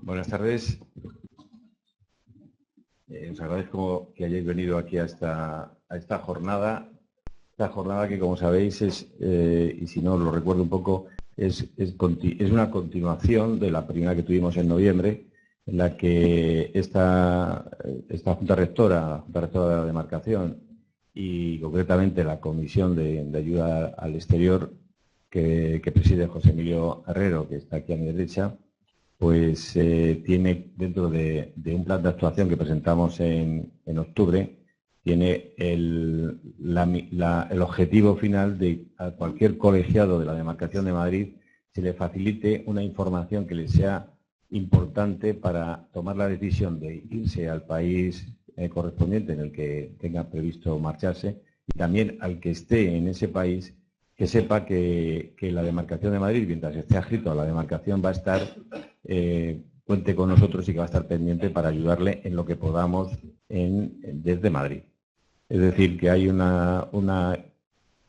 Buenas tardes. Os agradezco que hayáis venido aquí a esta jornada. Esta jornada que, como sabéis, y si no lo recuerdo un poco, es una continuación de la primera que tuvimos en noviembre, en la que esta Junta Rectora de la Demarcación y concretamente la Comisión de Ayuda al Exterior que preside José Emilio Herrero, que está aquí a mi derecha, pues tiene dentro de un plan de actuación que presentamos en octubre, tiene el objetivo final de a cualquier colegiado de la Demarcación de Madrid se le facilite una información que le sea importante para tomar la decisión de irse al país correspondiente en el que tenga previsto marcharse, y también al que esté en ese país, que sepa que la Demarcación de Madrid, mientras esté adscrito a la demarcación, va a estar, cuente con nosotros y que va a estar pendiente para ayudarle en lo que podamos desde Madrid. Es decir, que hay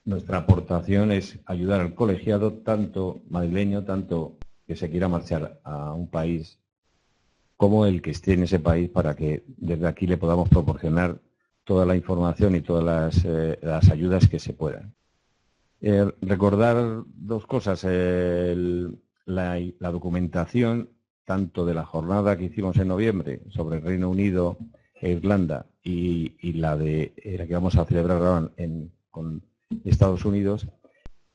nuestra aportación es ayudar al colegiado, tanto madrileño, tanto que se quiera marchar a un país, como el que esté en ese país, para que desde aquí le podamos proporcionar toda la información y todas las ayudas que se puedan. Recordar dos cosas. La documentación, tanto de la jornada que hicimos en noviembre sobre el Reino Unido e Irlanda y la que vamos a celebrar ahora con Estados Unidos.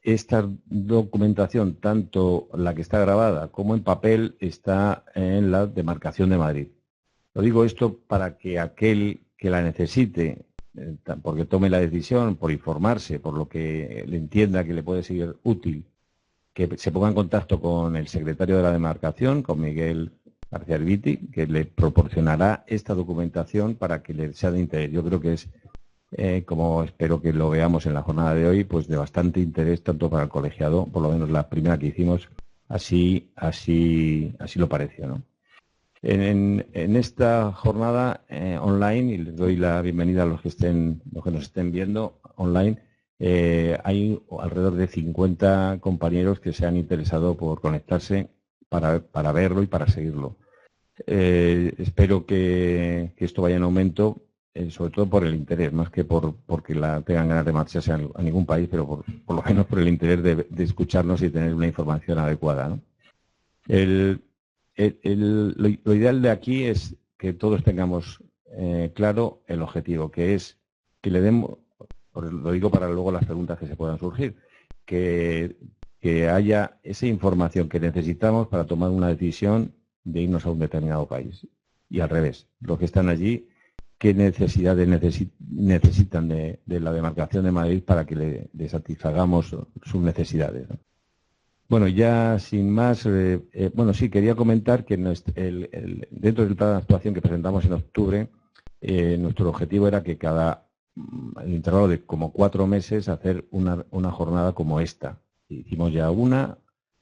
Esta documentación, tanto la que está grabada como en papel, está en la Demarcación de Madrid. Lo digo esto para que aquel que la necesite, porque tome la decisión, por informarse, por lo que le entienda que le puede ser útil, que se ponga en contacto con el secretario de la Demarcación, con Miguel García Arbiti, que le proporcionará esta documentación para que le sea de interés. Yo creo que es, como espero que lo veamos en la jornada de hoy, pues de bastante interés tanto para el colegiado, por lo menos la primera que hicimos, así lo pareció, ¿no? En esta jornada online, y les doy la bienvenida a los que nos estén viendo online, hay alrededor de 50 compañeros que se han interesado por conectarse para verlo y para seguirlo. Espero que esto vaya en aumento, sobre todo por el interés, más que porque tengan ganas de marcharse a ningún país, pero por lo menos por el interés de escucharnos y tener una información adecuada, ¿no? Lo ideal de aquí es que todos tengamos claro el objetivo, que es que le demos, lo digo para luego las preguntas que se puedan surgir, que haya esa información que necesitamos para tomar una decisión de irnos a un determinado país. Y al revés, los que están allí, qué necesidades necesitan de la Demarcación de Madrid para que le satisfagamos sus necesidades, ¿no? Bueno, ya sin más, sí, quería comentar que dentro del plan de actuación que presentamos en octubre, nuestro objetivo era que el intervalo de como 4 meses, hacer una jornada como esta. Hicimos ya una,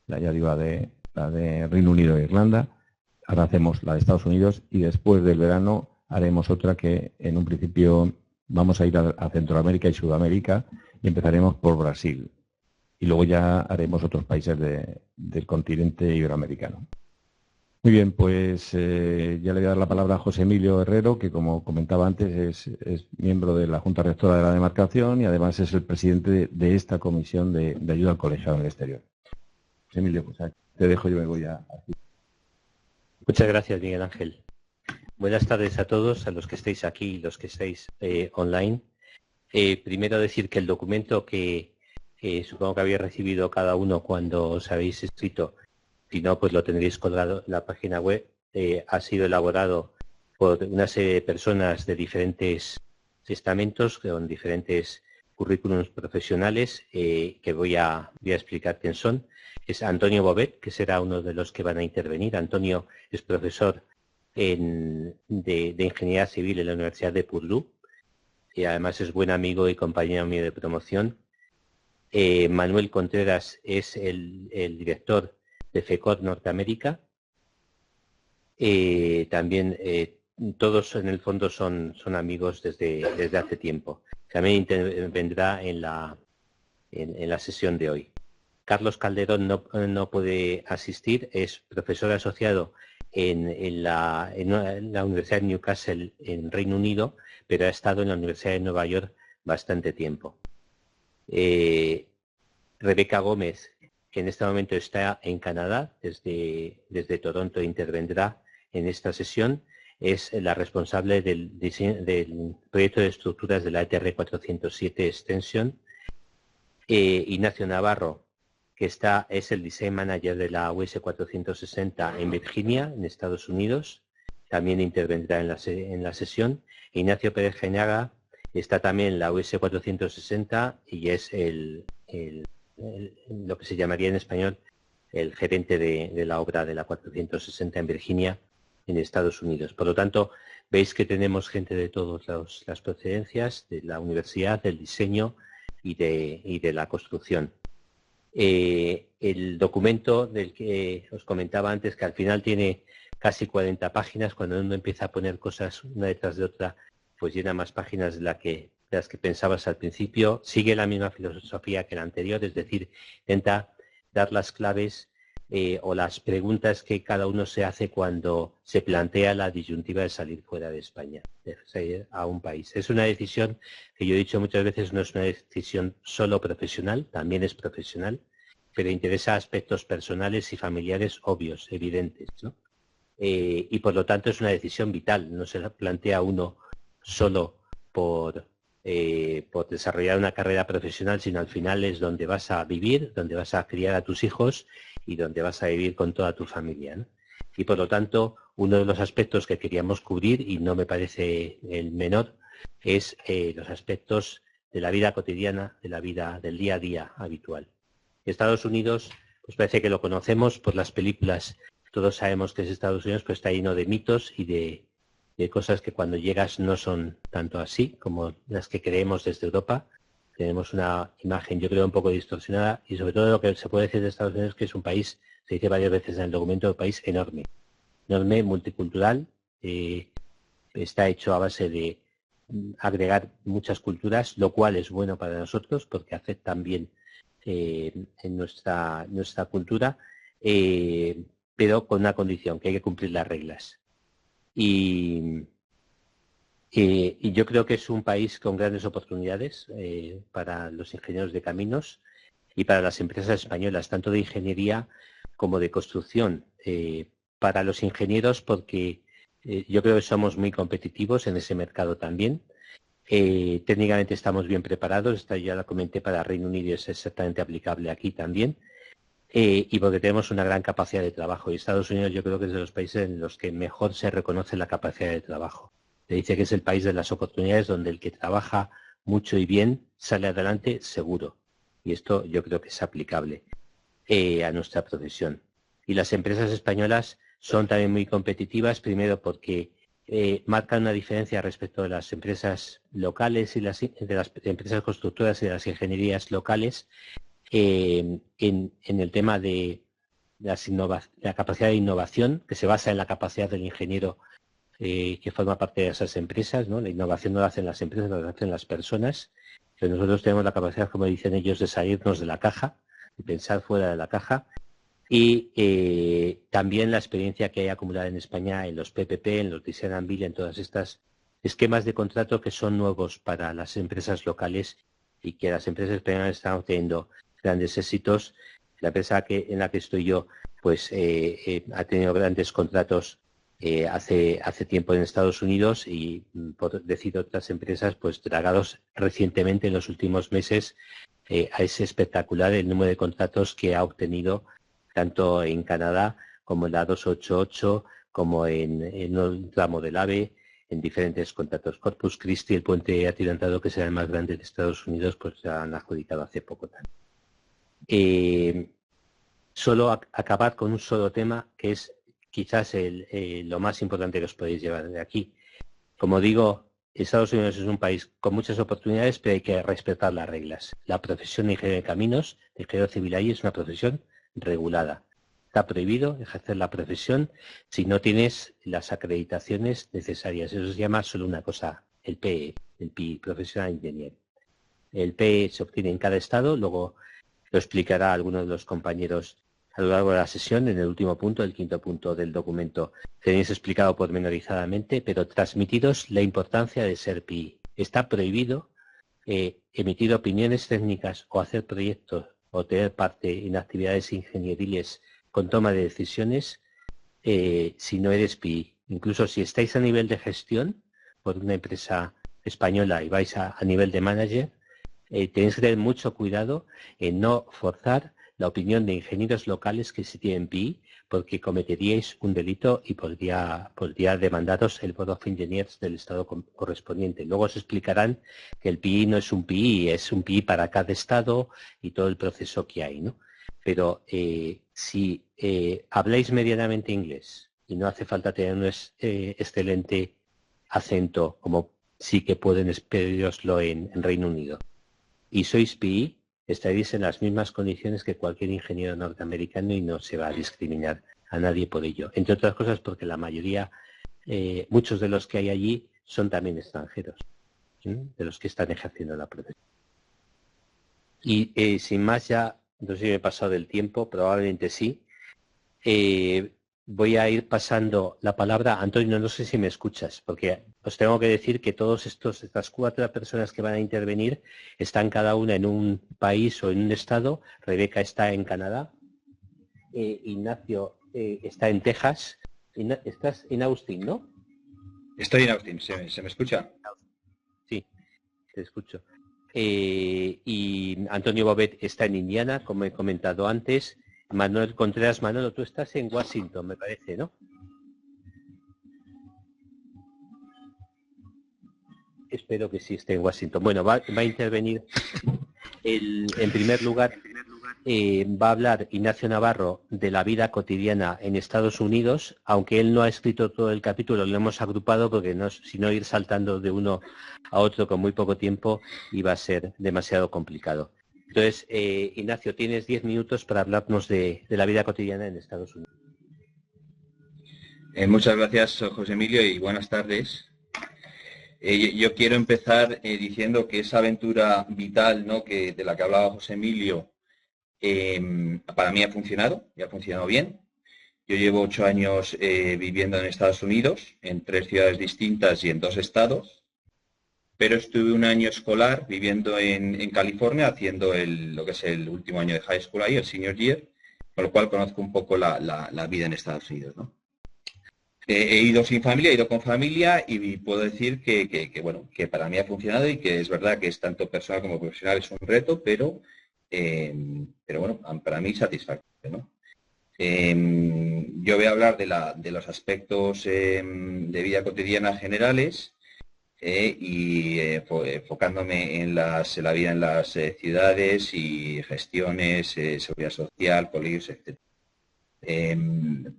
la de Reino Unido e Irlanda, ahora hacemos la de Estados Unidos y después del verano haremos otra que en un principio vamos a ir a Centroamérica y Sudamérica y empezaremos por Brasil. Y luego ya haremos otros países del continente iberoamericano. Muy bien, pues ya le voy a dar la palabra a José Emilio Herrero, que como comentaba antes es miembro de la Junta Rectora de la Demarcación y además es el presidente de esta comisión de ayuda al colegiado en el exterior. José Emilio, pues te dejo, yo me voy a... Muchas gracias, Miguel Ángel. Buenas tardes a todos, a los que estéis aquí y los que estáis online. Primero decir que el documento que supongo que habéis recibido cada uno cuando os habéis escrito, si no, pues lo tendréis colgado en la página web, ha sido elaborado por una serie de personas de diferentes estamentos, con diferentes currículums profesionales, que voy a explicar quién son. Es Antonio Bobet, que será uno de los que van a intervenir. Antonio es profesor de Ingeniería Civil en la Universidad de Purdue y además es buen amigo y compañero mío de promoción. Manuel Contreras es el director de FECOD Norteamérica. También todos en el fondo son amigos desde hace tiempo. También intervendrá en la sesión de hoy. Carlos Calderón no puede asistir, es profesor asociado en la Universidad de Newcastle en Reino Unido, pero ha estado en la Universidad de Nueva York bastante tiempo. Rebeca Gómez, que en este momento está en Canadá, desde Toronto intervendrá en esta sesión, es la responsable del proyecto de estructuras de la ETR 407 Extension. Ignacio Navarro, que es el Design Manager de la US 460 en Virginia, en Estados Unidos, también intervendrá en la sesión. Ignacio Pérez Genaga está también en la US 460 y es lo que se llamaría en español el gerente de la obra de la 460 en Virginia, en Estados Unidos. Por lo tanto, veis que tenemos gente de todas las procedencias, de la universidad, del diseño y de la construcción. El documento del que os comentaba antes, que al final tiene casi 40 páginas, cuando uno empieza a poner cosas una detrás de otra, pues llena más páginas de las que pensabas al principio. Sigue la misma filosofía que la anterior, es decir, intenta dar las claves o las preguntas que cada uno se hace cuando se plantea la disyuntiva de salir fuera de España, de salir a un país. Es una decisión que yo he dicho muchas veces, no es una decisión solo profesional, también es profesional, pero interesa aspectos personales y familiares obvios, evidentes, ¿no? Y por lo tanto es una decisión vital, no se la plantea uno solo por desarrollar una carrera profesional, sino al final es donde vas a vivir, donde vas a criar a tus hijos y donde vas a vivir con toda tu familia, ¿no? Y por lo tanto, uno de los aspectos que queríamos cubrir, y no me parece el menor, es los aspectos de la vida cotidiana, de la vida del día a día habitual. Estados Unidos, pues parece que lo conocemos por las películas. Todos sabemos que es Estados Unidos, pero está lleno de mitos y de cosas que cuando llegas no son tanto así como las que creemos desde Europa. Tenemos una imagen, yo creo, un poco distorsionada, y sobre todo lo que se puede decir de Estados Unidos, que es un país, se dice varias veces en el documento, un país enorme, multicultural, está hecho a base de agregar muchas culturas, lo cual es bueno para nosotros porque afectan bien en nuestra cultura, pero con una condición, que hay que cumplir las reglas. Y yo creo que es un país con grandes oportunidades para los ingenieros de caminos y para las empresas españolas, tanto de ingeniería como de construcción. Para los ingenieros, porque yo creo que somos muy competitivos en ese mercado también. Técnicamente estamos bien preparados, esta ya la comenté para Reino Unido y es exactamente aplicable aquí también. Y porque tenemos una gran capacidad de trabajo. Y Estados Unidos yo creo que es de los países en los que mejor se reconoce la capacidad de trabajo. Se dice que es el país de las oportunidades, donde el que trabaja mucho y bien sale adelante seguro. Y esto yo creo que es aplicable a nuestra profesión. Y las empresas españolas son también muy competitivas, primero porque marcan una diferencia respecto de las empresas locales y de las empresas constructoras y de las ingenierías locales, en el tema de la capacidad de innovación, que se basa en la capacidad del ingeniero que forma parte de esas empresas, ¿no? La innovación no la hacen las empresas, la hacen las personas. Pero nosotros tenemos la capacidad, como dicen ellos, de salirnos de la caja, de pensar fuera de la caja. Y también la experiencia que hay acumulada en España en los PPP, en los Design and Build, en todas estas esquemas de contrato que son nuevos para las empresas locales y que las empresas españolas están obteniendo grandes éxitos. La empresa en la que estoy yo, pues ha tenido grandes contratos hace tiempo en Estados Unidos y, por decir otras empresas, pues dragados recientemente en los últimos meses a ese espectacular el número de contratos que ha obtenido tanto en Canadá como en la 288, como en el tramo del AVE, en diferentes contratos. Corpus Christi, el puente atirantado que será el más grande de Estados Unidos, pues se han adjudicado hace poco también. Solo acabar con un solo tema, que es quizás lo más importante que os podéis llevar de aquí. Como digo, Estados Unidos es un país con muchas oportunidades, pero hay que respetar las reglas. La profesión de ingeniero de caminos, de ingeniero civil ahí, es una profesión regulada. Está prohibido ejercer la profesión si no tienes las acreditaciones necesarias. Eso se llama solo una cosa, el PE, el PI, Professional Engineer. El PE se obtiene en cada estado, luego lo explicará alguno de los compañeros a lo largo de la sesión, en el último punto, el quinto punto del documento. Tenéis explicado pormenorizadamente, pero transmitidos la importancia de ser PI. Está prohibido emitir opiniones técnicas o hacer proyectos o tener parte en actividades ingenieriles con toma de decisiones si no eres PI. Incluso si estáis a nivel de gestión por una empresa española y vais a nivel de manager, tenéis que tener mucho cuidado en no forzar la opinión de ingenieros locales que sí tienen PI, porque cometeríais un delito y podría demandaros el Board of Engineers del estado correspondiente. Luego os explicarán que el PI no es un PI, es un PI para cada estado y todo el proceso que hay, ¿no? Pero si habláis medianamente inglés y no hace falta tener un excelente acento, como sí que pueden expediroslo en Reino Unido, y sois PI, estaréis en las mismas condiciones que cualquier ingeniero norteamericano y no se va a discriminar a nadie por ello. Entre otras cosas porque la mayoría, muchos de los que hay allí son también extranjeros, de los que están ejerciendo la profesión. Y sin más ya, no sé si me he pasado del tiempo, probablemente sí. Voy a ir pasando la palabra. Antonio, no sé si me escuchas, porque os tengo que decir que estas 4 personas que van a intervenir están cada una en un país o en un estado. Rebeca está en Canadá, Ignacio está en Texas, estás en Austin, ¿no? Estoy en Austin, ¿se me escucha? Sí, te escucho. Y Antonio Bobet está en Indiana, como he comentado antes. Manuel Contreras, Manolo, tú estás en Washington, me parece, ¿no? Espero que sí esté en Washington. Bueno, va a intervenir en primer lugar, va a hablar Ignacio Navarro de la vida cotidiana en Estados Unidos, aunque él no ha escrito todo el capítulo, lo hemos agrupado porque si no ir saltando de uno a otro con muy poco tiempo iba a ser demasiado complicado. Entonces, Ignacio, tienes 10 minutos para hablarnos de la vida cotidiana en Estados Unidos. Muchas gracias, José Emilio, y buenas tardes. Yo quiero empezar diciendo que esa aventura vital, ¿no?, de la que hablaba José Emilio, para mí ha funcionado y ha funcionado bien. Yo llevo 8 años viviendo en Estados Unidos, en 3 ciudades distintas y en 2 estados. Pero estuve un año escolar viviendo en California, haciendo lo que es el último año de high school ahí, el senior year, con lo cual conozco un poco la vida en Estados Unidos, ¿no? He ido sin familia, he ido con familia y puedo decir bueno, que para mí ha funcionado y que es verdad que es tanto personal como profesional, es un reto, pero bueno, para mí satisfactorio, ¿no? Yo voy a hablar de los aspectos de vida cotidiana generales. Y enfocándome en la vida en las ciudades y gestiones, seguridad social, colegios, etc.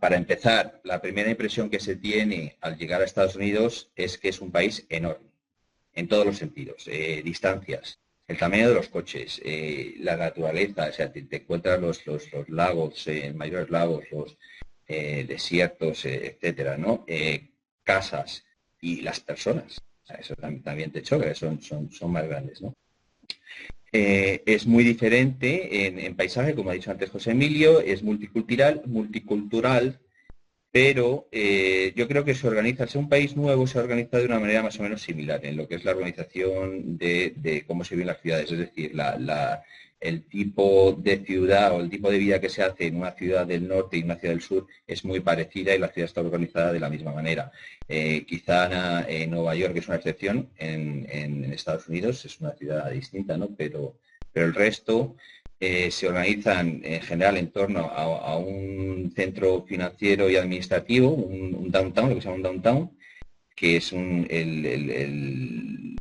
Para empezar, la primera impresión que se tiene al llegar a Estados Unidos es que es un país enorme, en todos los sentidos, distancias, el tamaño de los coches, la naturaleza, o sea, te encuentras los lagos, mayores lagos, los desiertos, etcétera, ¿no? Casas y las personas. Eso también te choca, son más grandes, ¿no? Es muy diferente en paisaje, como ha dicho antes José Emilio, es multicultural, pero yo creo que al ser un país nuevo, se ha organizado de una manera más o menos similar en lo que es la organización de cómo se viven las ciudades, es decir, el tipo de ciudad o el tipo de vida que se hace en una ciudad del norte y una ciudad del sur es muy parecida y la ciudad está organizada de la misma manera. Quizá Nueva York es una excepción, en Estados Unidos es una ciudad distinta, ¿no? Pero el resto se organizan en general en torno a un centro financiero y administrativo, un downtown, lo que se llama un downtown, que es el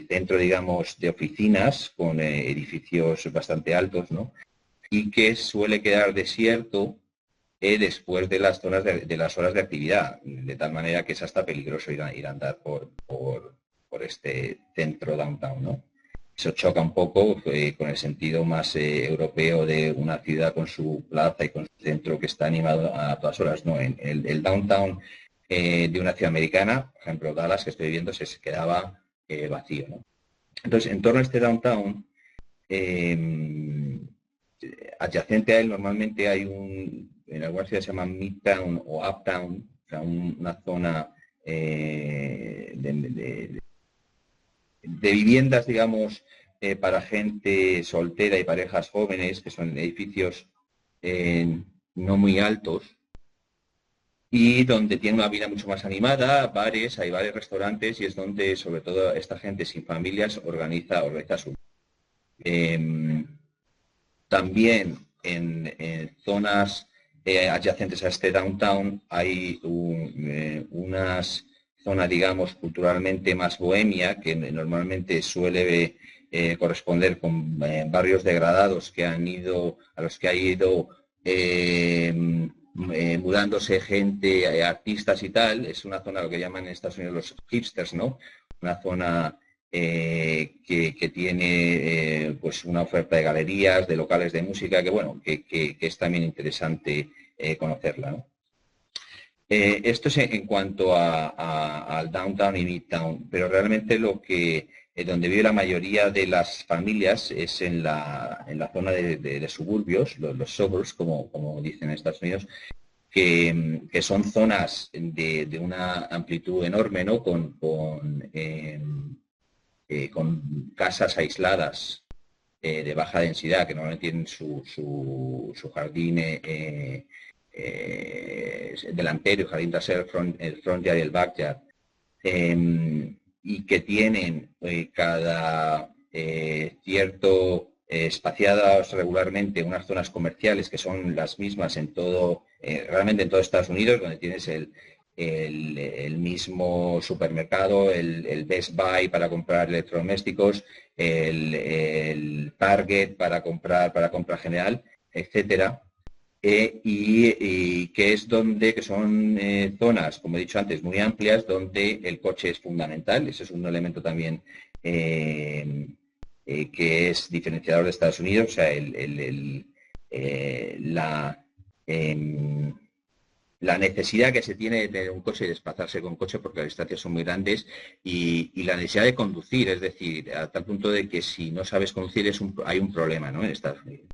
centro, digamos, de oficinas con edificios bastante altos, ¿no? Y que suele quedar desierto después de las zonas de las horas de actividad, de tal manera que es hasta peligroso ir a andar por este centro downtown, ¿no? Eso choca un poco con el sentido más europeo de una ciudad con su plaza y con su centro que está animado a todas horas, ¿no? En el downtown de una ciudad americana, por ejemplo Dallas, que estoy viviendo, se quedaba vacío, ¿no? Entonces, en torno a este downtown adyacente a él normalmente hay en algunas ciudades se llama Midtown o Uptown, o sea, una zona de viviendas, digamos, para gente soltera y parejas jóvenes, que son edificios no muy altos, y donde tiene una vida mucho más animada, hay bares, restaurantes, y es donde sobre todo esta gente sin familias organiza su vida. También en zonas adyacentes a este downtown hay unas zonas, digamos, culturalmente más bohemia, que normalmente suele corresponder con barrios degradados a los que ha ido mudándose gente, artistas y tal. Es una zona, lo que llaman en Estados Unidos los hipsters, ¿no? Una zona que tiene pues una oferta de galerías, de locales de música, que bueno, que es también interesante conocerla, ¿no? Esto es en cuanto al downtown y midtown, pero realmente donde vive la mayoría de las familias es en la zona de suburbios, los suburbs, como dicen en Estados Unidos, que son zonas de una amplitud enorme, ¿no? Con casas aisladas de baja densidad, que normalmente tienen su jardín delantero, el jardín trasero, el front yard y el backyard, y que tienen cada cierto espaciadas regularmente unas zonas comerciales que son las mismas realmente en todo Estados Unidos, donde tienes el mismo supermercado, el Best Buy para comprar electrodomésticos, el Target para compra general, etcétera. Y que son zonas, como he dicho antes, muy amplias, donde el coche es fundamental. Ese es un elemento también que es diferenciador de Estados Unidos. O sea, la necesidad que se tiene de tener un coche y desplazarse con coche porque las distancias son muy grandes, y la necesidad de conducir, es decir, a tal punto de que si no sabes conducir hay un problema, ¿no? En Estados Unidos.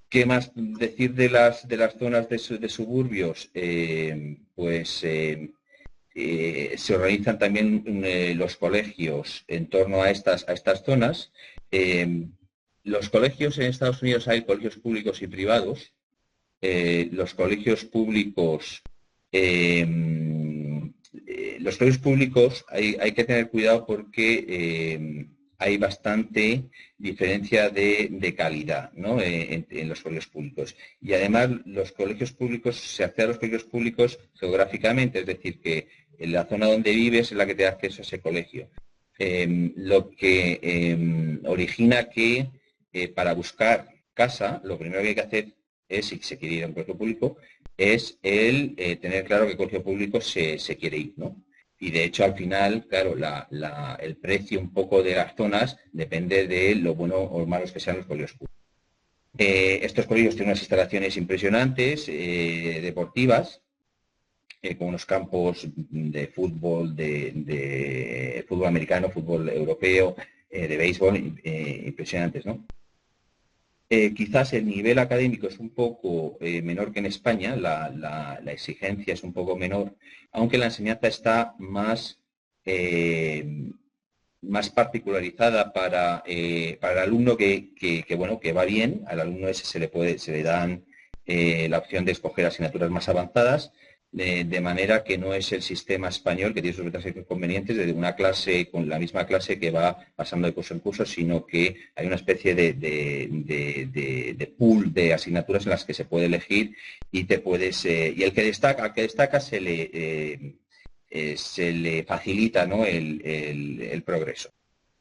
¿Qué más decir de las zonas de suburbios? Se organizan también los colegios en torno a estas zonas. Los colegios en Estados Unidos hay colegios públicos y privados. Los colegios públicos hay que tener cuidado porque hay bastante diferencia de calidad, ¿no? en los colegios públicos. Y además los colegios públicos, se accede a los colegios públicos geográficamente, es decir, que en la zona donde vives es la que te da acceso a ese colegio. Lo que origina que para buscar casa, lo primero que hay que hacer es, si se quiere ir a un colegio público, es tener claro qué colegio público se quiere ir, ¿no? Y de hecho, al final, claro, el precio un poco de las zonas depende de lo bueno o malos que sean los colegios públicos. Estos colegios tienen unas instalaciones impresionantes, deportivas, con unos campos de fútbol, de fútbol americano, fútbol europeo, de béisbol, impresionantes, ¿no? Quizás el nivel académico es un poco menor que en España, la exigencia es un poco menor, aunque la enseñanza está más particularizada para el alumno que va bien. Al alumno ese se le dan la opción de escoger asignaturas más avanzadas, de manera que no es el sistema español, que tiene sus ventajas y inconvenientes, de una clase con la misma clase que va pasando de curso en curso, sino que hay una especie de pool de asignaturas en las que se puede elegir y y al que destaca se le facilita, ¿no? el progreso.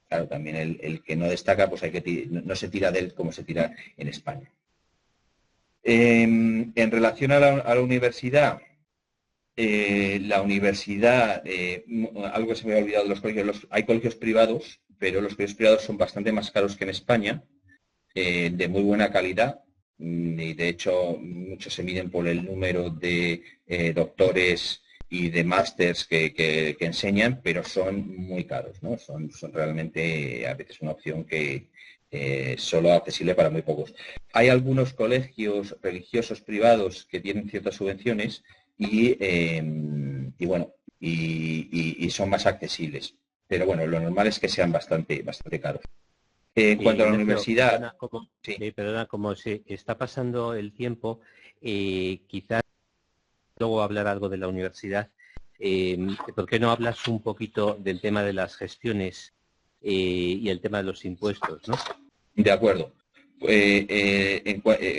Claro, también el que no destaca, pues no se tira de él como se tira en España. En relación a la universidad, algo que se me había olvidado de los colegios, hay colegios privados, pero los colegios privados son bastante más caros que en España, de muy buena calidad, y de hecho muchos se miden por el número de doctores y de másters que enseñan, pero son muy caros, ¿no? Son realmente a veces una opción que solo accesible para muy pocos. Hay algunos colegios religiosos privados que tienen ciertas subvenciones y bueno, y son más accesibles. Pero bueno, lo normal es que sean bastante caros. En cuanto a la Ignacio, universidad, sí. perdona, como se está pasando el tiempo, quizás luego hablar algo de la universidad. ¿Por qué no hablas un poquito del tema de las gestiones y el tema de los impuestos, ¿no? De acuerdo.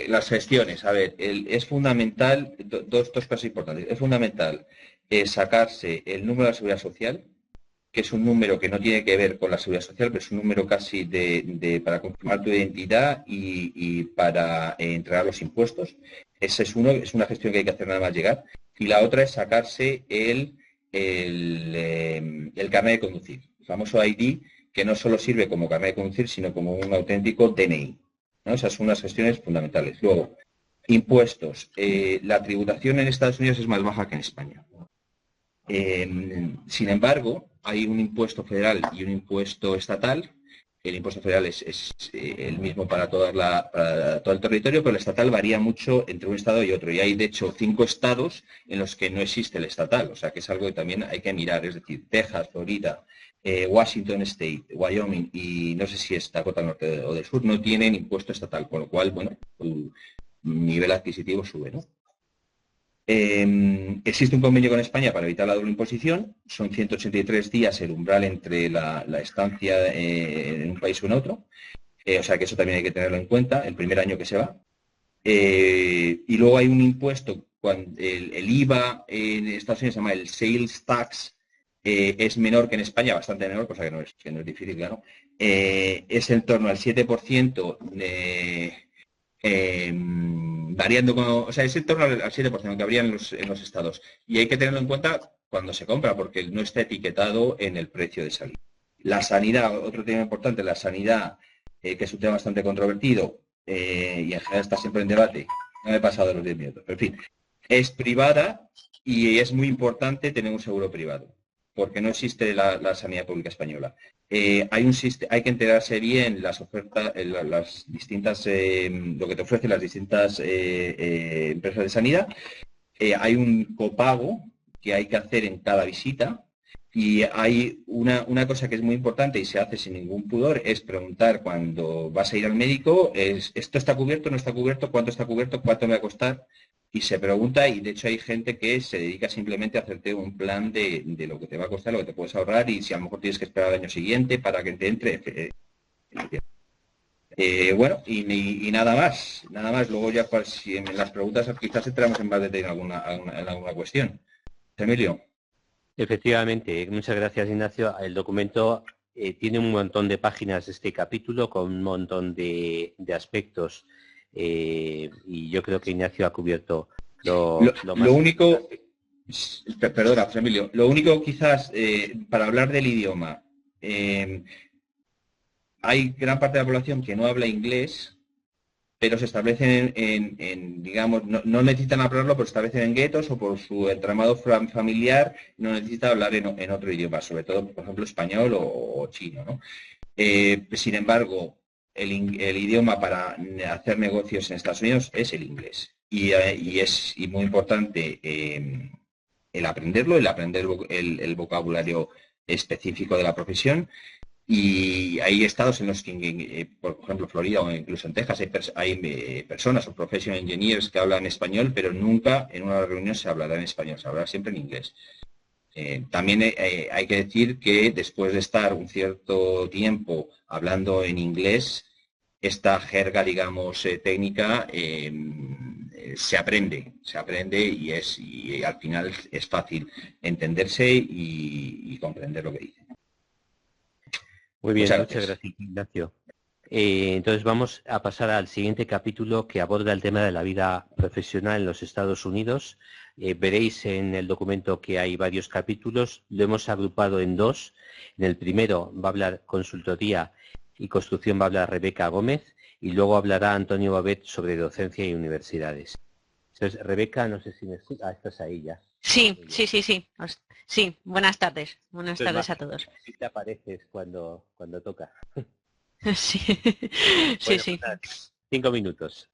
Las gestiones, a ver, es fundamental, dos cosas importantes. Es fundamental sacarse el número de la seguridad social, que es un número que no tiene que ver con la seguridad social, pero es un número casi para confirmar tu identidad y para entregar los impuestos. Ese es una gestión que hay que hacer nada más llegar. Y la otra es sacarse el carnet de conducir, el famoso ID, que no solo sirve como carnet de conducir, sino como un auténtico DNI, ¿no? Esas son unas gestiones fundamentales. Luego, impuestos. La tributación en Estados Unidos es más baja que en España. Sin embargo, hay un impuesto federal y un impuesto estatal. El impuesto federal es el mismo para todo el territorio, pero el estatal varía mucho entre un estado y otro. Y hay, de hecho, 5 estados en los que no existe el estatal. O sea, que es algo que también hay que mirar. Es decir, Texas, Florida, Washington State, Wyoming y no sé si es Dakota del Norte o del Sur, no tienen impuesto estatal. Con lo cual, bueno, tu nivel adquisitivo sube, ¿no? Existe un convenio con España para evitar la doble imposición. Son 183 días el umbral entre la estancia en un país o en otro. O sea que eso también hay que tenerlo en cuenta el primer año que se va. Y luego hay un impuesto, el IVA en Estados Unidos se llama el Sales Tax, es menor que en España, bastante menor, cosa que no es difícil, claro. Es en torno al 7%. Variando, o sea, es en torno al 7% que habría en los estados. Y hay que tenerlo en cuenta cuando se compra, porque no está etiquetado en el precio de salida. La sanidad, otro tema importante, la sanidad, que es un tema bastante controvertido y en general está siempre en debate. No me he pasado de los 10 minutos, pero en fin, es privada y es muy importante tener un seguro privado, porque no existe la sanidad pública española. Hay que enterarse bien las ofertas, las distintas, lo que te ofrecen las distintas empresas de sanidad. Hay un copago que hay que hacer en cada visita y hay una cosa que es muy importante y se hace sin ningún pudor, es preguntar cuando vas a ir al médico, ¿esto está cubierto, no está cubierto, cuánto está cubierto, cuánto me va a costar? Y se pregunta, y de hecho hay gente que se dedica simplemente a hacerte un plan de lo que te va a costar, lo que te puedes ahorrar, y si a lo mejor tienes que esperar al año siguiente para que te entre. Bueno, y nada más. Luego ya, pues, si en las preguntas quizás entramos en más detalle en alguna cuestión. Emilio. Efectivamente, muchas gracias, Ignacio. El documento tiene un montón de páginas, este capítulo, con un montón de aspectos. Y yo creo que Ignacio ha cubierto lo más. Lo único, perdona, José Emilio, lo único quizás para hablar del idioma, hay gran parte de la población que no habla inglés, pero se establecen digamos, no necesitan hablarlo, pero se establecen en guetos o por su entramado familiar, no necesita hablar en otro idioma, sobre todo, por ejemplo, español o chino, ¿no? Sin embargo, el idioma para hacer negocios en Estados Unidos es el inglés. Y es muy importante el aprenderlo, el aprender el vocabulario específico de la profesión. Y hay estados en los que, por ejemplo, Florida o incluso en Texas, hay personas o professional engineers que hablan español, pero nunca en una reunión se hablará en español, se hablará siempre en inglés. También hay que decir que después de estar un cierto tiempo hablando en inglés, esta jerga, digamos, técnica se aprende y al final es fácil entenderse y comprender lo que dice. Muy bien, muchas gracias, Ignacio. Entonces vamos a pasar al siguiente capítulo que aborda el tema de la vida profesional en los Estados Unidos. Veréis en el documento que hay varios capítulos, lo hemos agrupado en dos. En el primero va a hablar consultoría y construcción, va a hablar Rebeca Gómez, y luego hablará Antonio Babet sobre docencia y universidades. Entonces, Rebeca, no sé si me escuchas. Estás ahí ya. Sí, Muy bien. sí, sí, sí. Sí, buenas tardes. Buenas Entonces, tardes a Marta, todos. si te apareces cuando toca. Sí, sí, Bueno, pues sí. nada, 5 minutos.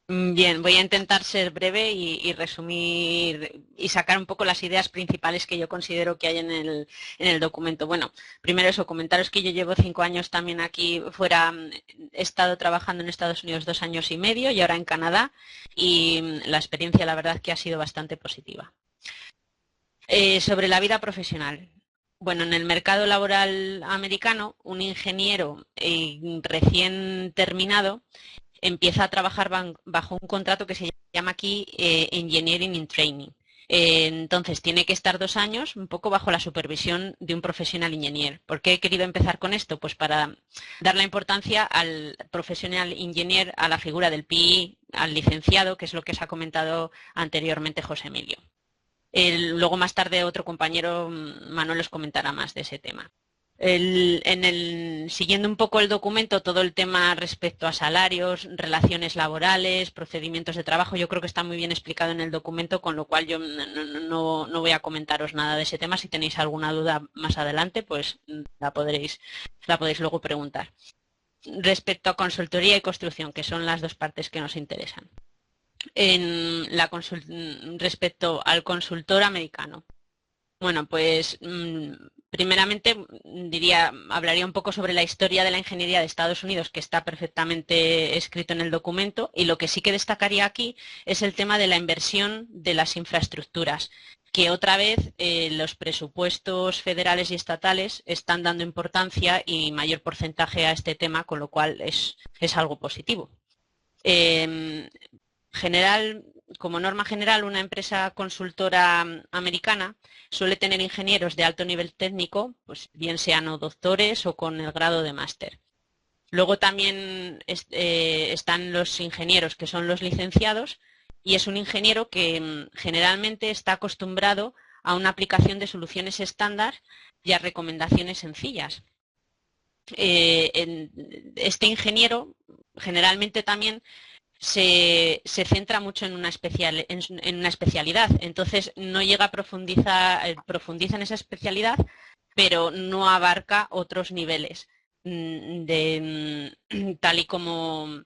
Bien, voy a intentar ser breve y resumir y sacar un poco las ideas principales que yo considero que hay en el documento. Bueno, primero eso, comentaros que yo llevo 5 años también aquí fuera, he estado trabajando en Estados Unidos 2 años y medio y ahora en Canadá y la experiencia la verdad que ha sido bastante positiva. Sobre la vida profesional. Bueno, en el mercado laboral americano, un ingeniero recién terminado empieza a trabajar bajo un contrato que se llama aquí Engineering in Training. Entonces, tiene que estar 2 años un poco bajo la supervisión de un profesional ingeniero. ¿Por qué he querido empezar con esto? Pues para dar la importancia al profesional ingeniero, a la figura del PI, al licenciado, que es lo que se ha comentado anteriormente José Emilio. Luego más tarde otro compañero, Manuel, os comentará más de ese tema. Siguiendo un poco el documento, todo el tema respecto a salarios, relaciones laborales, procedimientos de trabajo, yo creo que está muy bien explicado en el documento, con lo cual yo no voy a comentaros nada de ese tema. Si tenéis alguna duda más adelante, pues la podréis luego preguntar. Respecto a consultoría y construcción, que son las dos partes que nos interesan. Respecto al consultor americano. Bueno, pues primeramente hablaría un poco sobre la historia de la ingeniería de Estados Unidos, que está perfectamente escrito en el documento, y lo que sí que destacaría aquí es el tema de la inversión de las infraestructuras, que otra vez los presupuestos federales y estatales están dando importancia y mayor porcentaje a este tema, con lo cual es algo positivo. Como norma general, una empresa consultora americana suele tener ingenieros de alto nivel técnico, pues bien sean o doctores o con el grado de máster. Luego también están los ingenieros, que son los licenciados, y es un ingeniero que generalmente está acostumbrado a una aplicación de soluciones estándar y a recomendaciones sencillas. Este ingeniero generalmente también se centra mucho en una especialidad, entonces no llega a profundiza en esa especialidad, pero no abarca otros niveles, tal y como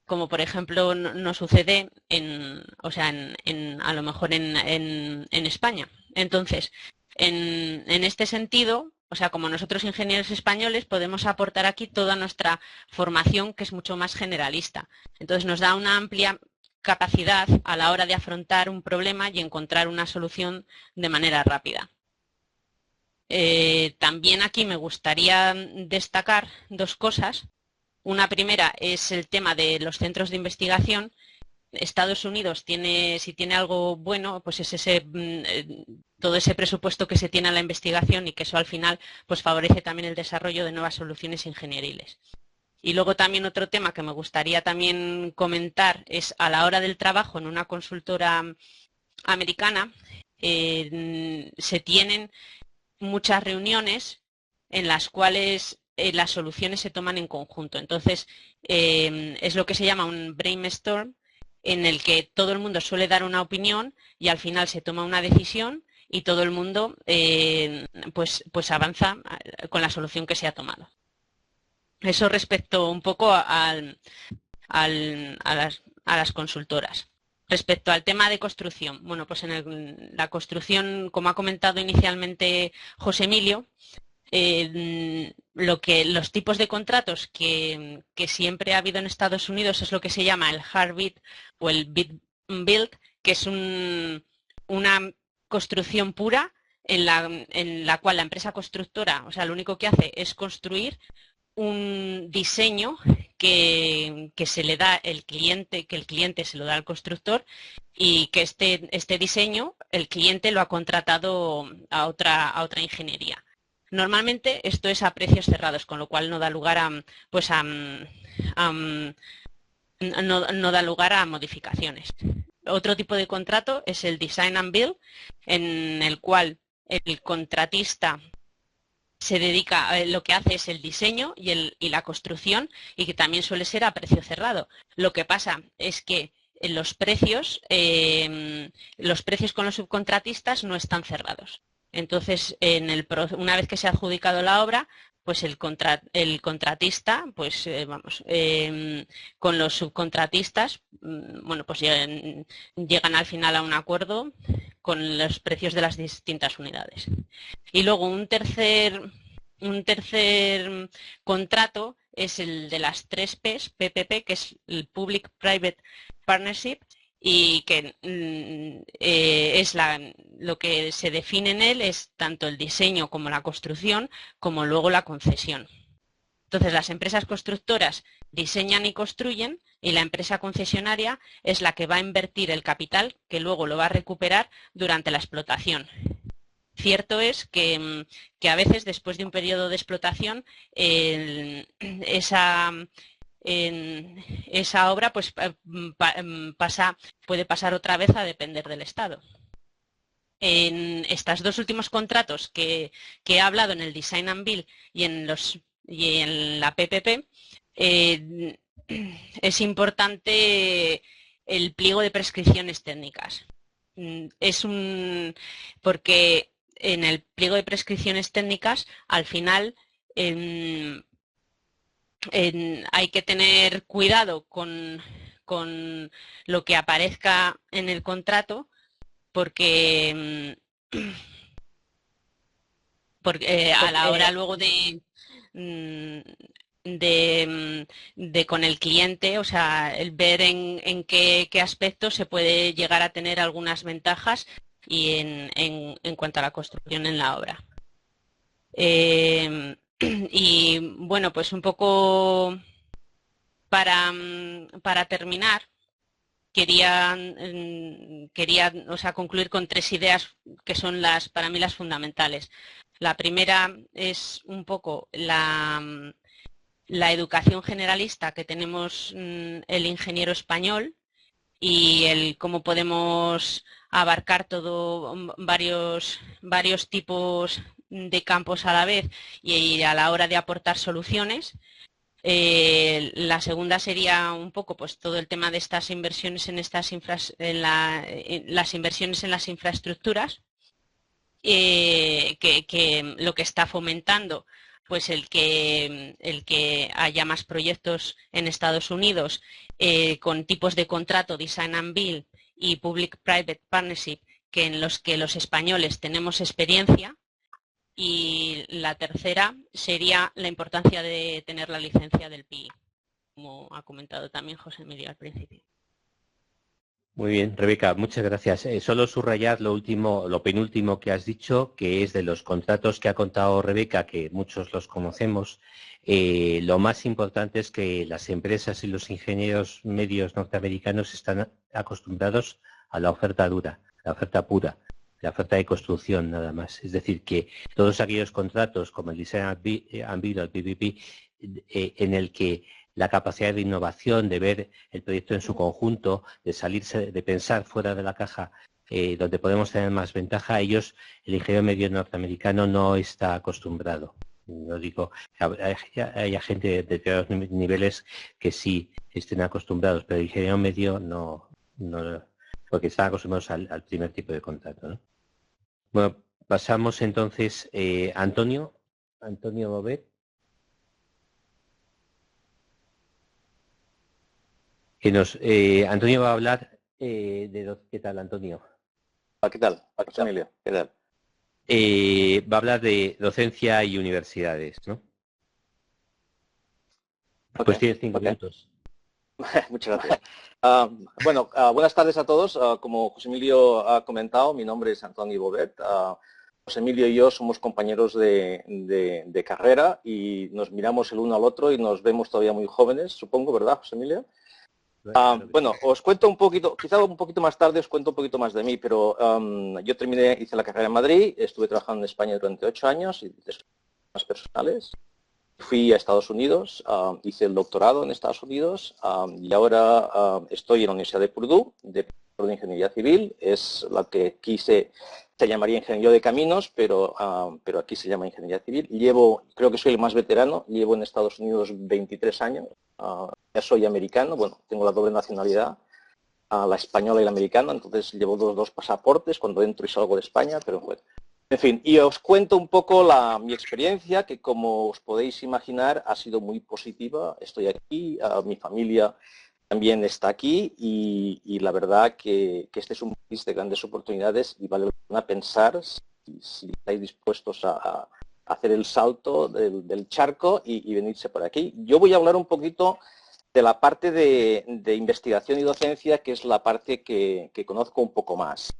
por ejemplo nos sucede a lo mejor en España. Entonces, en este sentido, o sea, como nosotros ingenieros españoles podemos aportar aquí toda nuestra formación, que es mucho más generalista. Entonces nos da una amplia capacidad a la hora de afrontar un problema y encontrar una solución de manera rápida. También aquí me gustaría destacar 2 cosas. Una primera es el tema de los centros de investigación. Estados Unidos si tiene algo bueno, pues es todo ese presupuesto que se tiene a la investigación, y que eso al final pues favorece también el desarrollo de nuevas soluciones ingenieriles. Y luego también otro tema que me gustaría también comentar es a la hora del trabajo en una consultora americana, se tienen muchas reuniones en las cuales las soluciones se toman en conjunto. Entonces, es lo que se llama un brainstorm, en el que todo el mundo suele dar una opinión y al final se toma una decisión y todo el mundo pues avanza con la solución que se ha tomado. Eso respecto un poco a las consultoras. Respecto al tema de construcción, bueno, pues en la construcción, como ha comentado inicialmente José Emilio, los tipos de contratos que siempre ha habido en Estados Unidos es lo que se llama el hard bid o el bid build, que es una construcción pura en la cual la empresa constructora, o sea, lo único que hace es construir un diseño que se le da el cliente, que el cliente se lo da al constructor, y que este diseño el cliente lo ha contratado a otra ingeniería. Normalmente esto es a precios cerrados, con lo cual no da lugar no da lugar a modificaciones. Otro tipo de contrato es el design and build, en el cual el contratista se dedica, lo que hace es el diseño y la construcción, y que también suele ser a precio cerrado. Lo que pasa es que los precios con los subcontratistas no están cerrados. Entonces, una vez que se ha adjudicado la obra, pues el contratista, pues con los subcontratistas, bueno, pues llegan al final a un acuerdo con los precios de las distintas unidades. Y luego un tercer contrato es el de las 3 Ps, PPP, que es el Public Private Partnership, y que lo que se define en él es tanto el diseño como la construcción, como luego la concesión. Entonces, las empresas constructoras diseñan y construyen, y la empresa concesionaria es la que va a invertir el capital, que luego lo va a recuperar durante la explotación. Cierto es que a veces, después de un periodo de explotación, esa obra pues puede pasar otra vez a depender del Estado. En estos 2 últimos contratos que he hablado, en el Design and Build y en la PPP, es importante el pliego de prescripciones técnicas. Porque en el pliego de prescripciones técnicas, al final, hay que tener cuidado con lo que aparezca en el contrato, porque a la hora luego de con el cliente, o sea, el ver en qué aspectos se puede llegar a tener algunas ventajas y en cuanto a la construcción en la obra. Y bueno, pues un poco para terminar, quería concluir con 3 ideas que son para mí las fundamentales. La primera es un poco la educación generalista que tenemos el ingeniero español, y cómo podemos abarcar varios tipos de campos a la vez y a la hora de aportar soluciones. La segunda sería un poco pues todo el tema de estas inversiones las inversiones en las infraestructuras, que lo que está fomentando pues el que haya más proyectos en Estados Unidos con tipos de contrato, Design and Build y Public Private Partnership, en los que los españoles tenemos experiencia. Y la tercera sería la importancia de tener la licencia del PI, como ha comentado también José Emilio al principio. Muy bien, Rebeca, muchas gracias. Solo subrayar lo penúltimo que has dicho, que es de los contratos que ha contado Rebeca, que muchos los conocemos. Lo más importante es que las empresas y los ingenieros medios norteamericanos están acostumbrados a la oferta dura, la oferta pura, la oferta de construcción nada más. Es decir, que todos aquellos contratos como el Design and Build, el PPP, en el que la capacidad de innovación, de ver el proyecto en su conjunto, de pensar fuera de la caja, donde podemos tener más ventaja, el ingeniero medio norteamericano no está acostumbrado. No digo que haya gente de determinados niveles que sí estén acostumbrados, pero el ingeniero medio no porque están acostumbrados al primer tipo de contrato, ¿no? Bueno, pasamos entonces Antonio Bobet. Antonio va a hablar ¿qué tal, Antonio? ¿Qué tal, Emilio? ¿Qué tal? Va a hablar de docencia y universidades, ¿no? Pues tienes 5 minutos. Muchas gracias. Buenas tardes a todos. Como José Emilio ha comentado, mi nombre es Antonio Bobet. José Emilio y yo somos compañeros de carrera y nos miramos el uno al otro y nos vemos todavía muy jóvenes, supongo, ¿verdad, José Emilio? Os cuento un poquito, quizá un poquito más tarde os cuento un poquito más de mí, pero yo hice la carrera en Madrid, estuve trabajando en España durante 8 años y más personales. Fui a Estados Unidos, hice el doctorado en Estados Unidos y ahora estoy en la Universidad de Purdue, de Ingeniería Civil, es la que aquí se llamaría Ingeniería de Caminos, pero aquí se llama Ingeniería Civil. Creo que soy el más veterano, llevo en Estados Unidos 23 años, ya soy americano, bueno, tengo la doble nacionalidad la española y la americana, entonces llevo dos pasaportes cuando entro y salgo de España, pero bueno. En fin, y os cuento un poco mi experiencia, que como os podéis imaginar ha sido muy positiva. Estoy aquí, mi familia también está aquí y la verdad que este es un país de grandes oportunidades y vale la pena pensar si estáis dispuestos a hacer el salto del charco y venirse por aquí. Yo voy a hablar un poquito de la parte de investigación y docencia, que es la parte que conozco un poco más.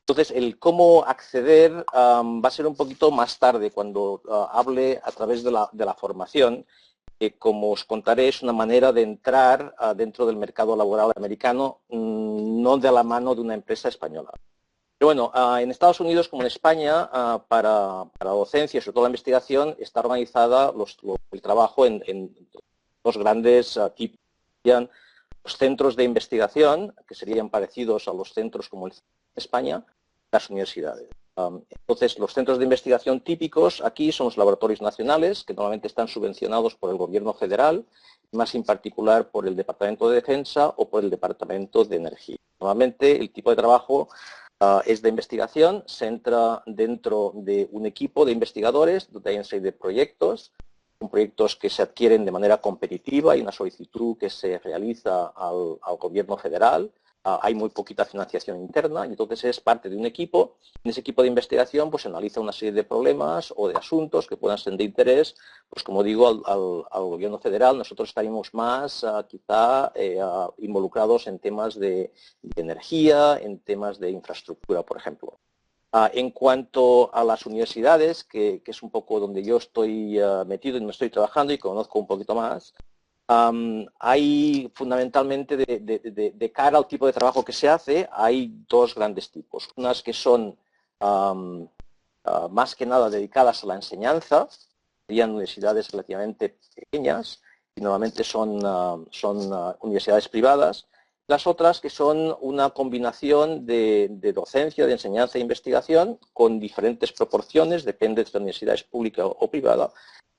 Entonces, el cómo acceder va a ser un poquito más tarde, cuando hable a través de la formación, que como os contaré es una manera de entrar dentro del mercado laboral americano, no de la mano de una empresa española. Pero bueno, en Estados Unidos como en España, para docencia, sobre todo la investigación, está organizada el trabajo en dos grandes tipos. Los centros de investigación, que serían parecidos a los centros como el de España, las universidades. Entonces, los centros de investigación típicos aquí son los laboratorios nacionales, que normalmente están subvencionados por el gobierno federal, más en particular por el Departamento de Defensa o por el Departamento de Energía. Normalmente el tipo de trabajo es de investigación, se entra dentro de un equipo de investigadores, donde hay una serie de proyectos, son proyectos que se adquieren de manera competitiva, hay una solicitud que se realiza al gobierno federal, hay muy poquita financiación interna, y entonces es parte de un equipo. En ese equipo de investigación pues se analiza una serie de problemas o de asuntos que puedan ser de interés, pues como digo, al gobierno federal. Nosotros estaríamos más quizá involucrados en temas de energía, en temas de infraestructura, por ejemplo. En cuanto a las universidades, que es un poco donde yo estoy metido y me estoy trabajando y conozco un poquito más, hay fundamentalmente de cara al tipo de trabajo que se hace, hay dos grandes tipos. Unas que son más que nada dedicadas a la enseñanza, serían universidades relativamente pequeñas y normalmente son universidades privadas. Las otras que son una combinación de docencia, de enseñanza e investigación con diferentes proporciones, depende de si la universidad es pública o privada.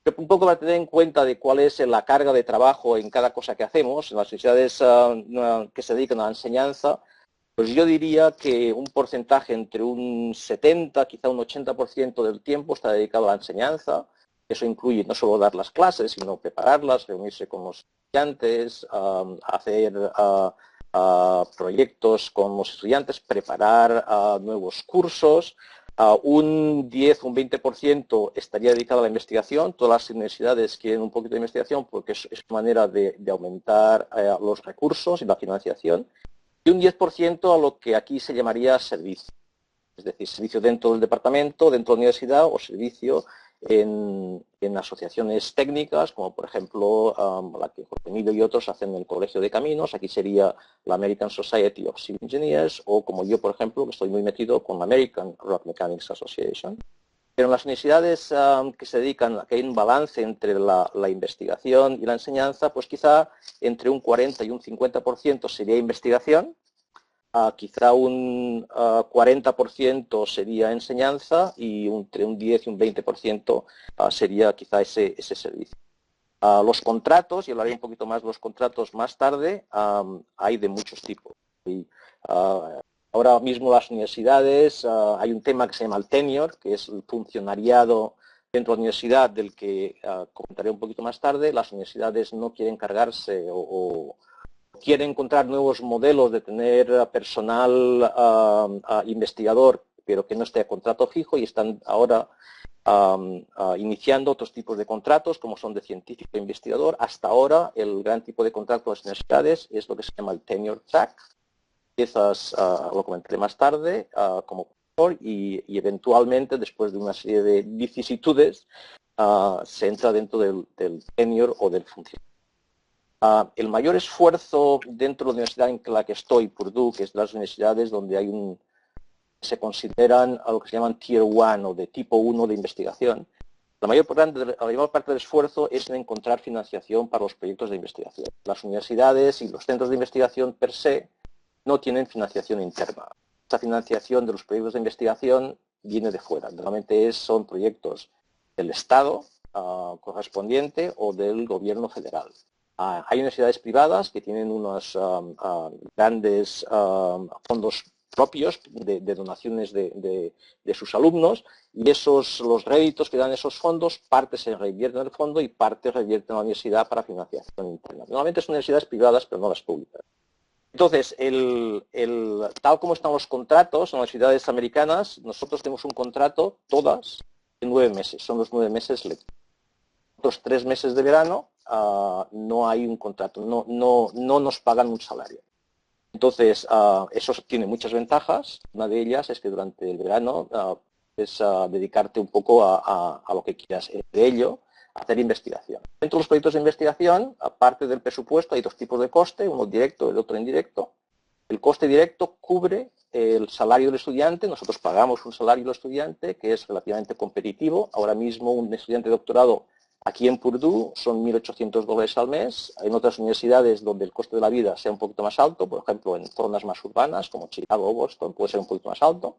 Pero un poco para tener en cuenta de cuál es la carga de trabajo en cada cosa que hacemos, en las universidades que se dedican a la enseñanza, pues yo diría que un porcentaje entre un 70, quizá un 80% del tiempo está dedicado a la enseñanza. Eso incluye no solo dar las clases, sino prepararlas, reunirse con los estudiantes, hacer proyectos con los estudiantes, preparar nuevos cursos. Un 10 o un 20% estaría dedicado a la investigación. Todas las universidades quieren un poquito de investigación porque es una manera de aumentar los recursos y la financiación. Y un 10% a lo que aquí se llamaría servicio. Es decir, servicio dentro del departamento, dentro de la universidad o servicio en asociaciones técnicas, como por ejemplo la que Jorge Emilio y otros hacen en el Colegio de Caminos. Aquí sería la American Society of Civil Engineers, o como yo, por ejemplo, que estoy muy metido con la American Rock Mechanics Association. Pero en las universidades que se dedican a que hay un balance entre la investigación y la enseñanza, pues quizá entre un 40 y un 50% sería investigación, quizá un 40% sería enseñanza y entre un 10 y un 20% sería quizá ese servicio. Los contratos, y hablaré un poquito más de los contratos más tarde, hay de muchos tipos. Ahora mismo las universidades, hay un tema que se llama el tenure, que es el funcionariado dentro de la universidad, del que comentaré un poquito más tarde. Las universidades no quieren cargarse o quieren encontrar nuevos modelos de tener personal investigador, pero que no esté a contrato fijo, y están ahora iniciando otros tipos de contratos, como son de científico e investigador. Hasta ahora, el gran tipo de contrato de las universidades es lo que se llama el tenure track. Empiezas, lo comentaré más tarde, como profesor y eventualmente, después de una serie de vicisitudes, se entra dentro del tenure o del funcionamiento. El mayor esfuerzo dentro de la universidad en la que estoy, Purdue, que es de las universidades donde hay se consideran a lo que se llaman Tier 1 o de tipo 1 de investigación. La mayor parte del esfuerzo es en encontrar financiación para los proyectos de investigación. Las universidades y los centros de investigación per se no tienen financiación interna. Esta financiación de los proyectos de investigación viene de fuera. Normalmente son proyectos del Estado correspondiente o del gobierno federal. Hay universidades privadas que tienen unos grandes fondos propios de donaciones de sus alumnos, y los réditos que dan esos fondos, parte se revierten en el fondo y parte revierten a la universidad para financiación interna. Normalmente son universidades privadas, pero no las públicas. Entonces, tal como están los contratos en las universidades americanas, nosotros tenemos un contrato, todas, de 9 meses. Son los 9 meses lectivos. Los 3 meses de verano no hay un contrato, no nos pagan un salario. Entonces, eso tiene muchas ventajas. Una de ellas es que durante el verano es dedicarte un poco a lo que quieras. De ello, hacer investigación. Dentro de los proyectos de investigación, aparte del presupuesto, hay 2 tipos de coste, uno directo y el otro indirecto. El coste directo cubre el salario del estudiante. Nosotros pagamos un salario del estudiante que es relativamente competitivo. Ahora mismo un estudiante de doctorado aquí en Purdue son $1.800 al mes. Hay otras universidades donde el coste de la vida sea un poquito más alto, por ejemplo, en zonas más urbanas como Chicago o Boston puede ser un poquito más alto.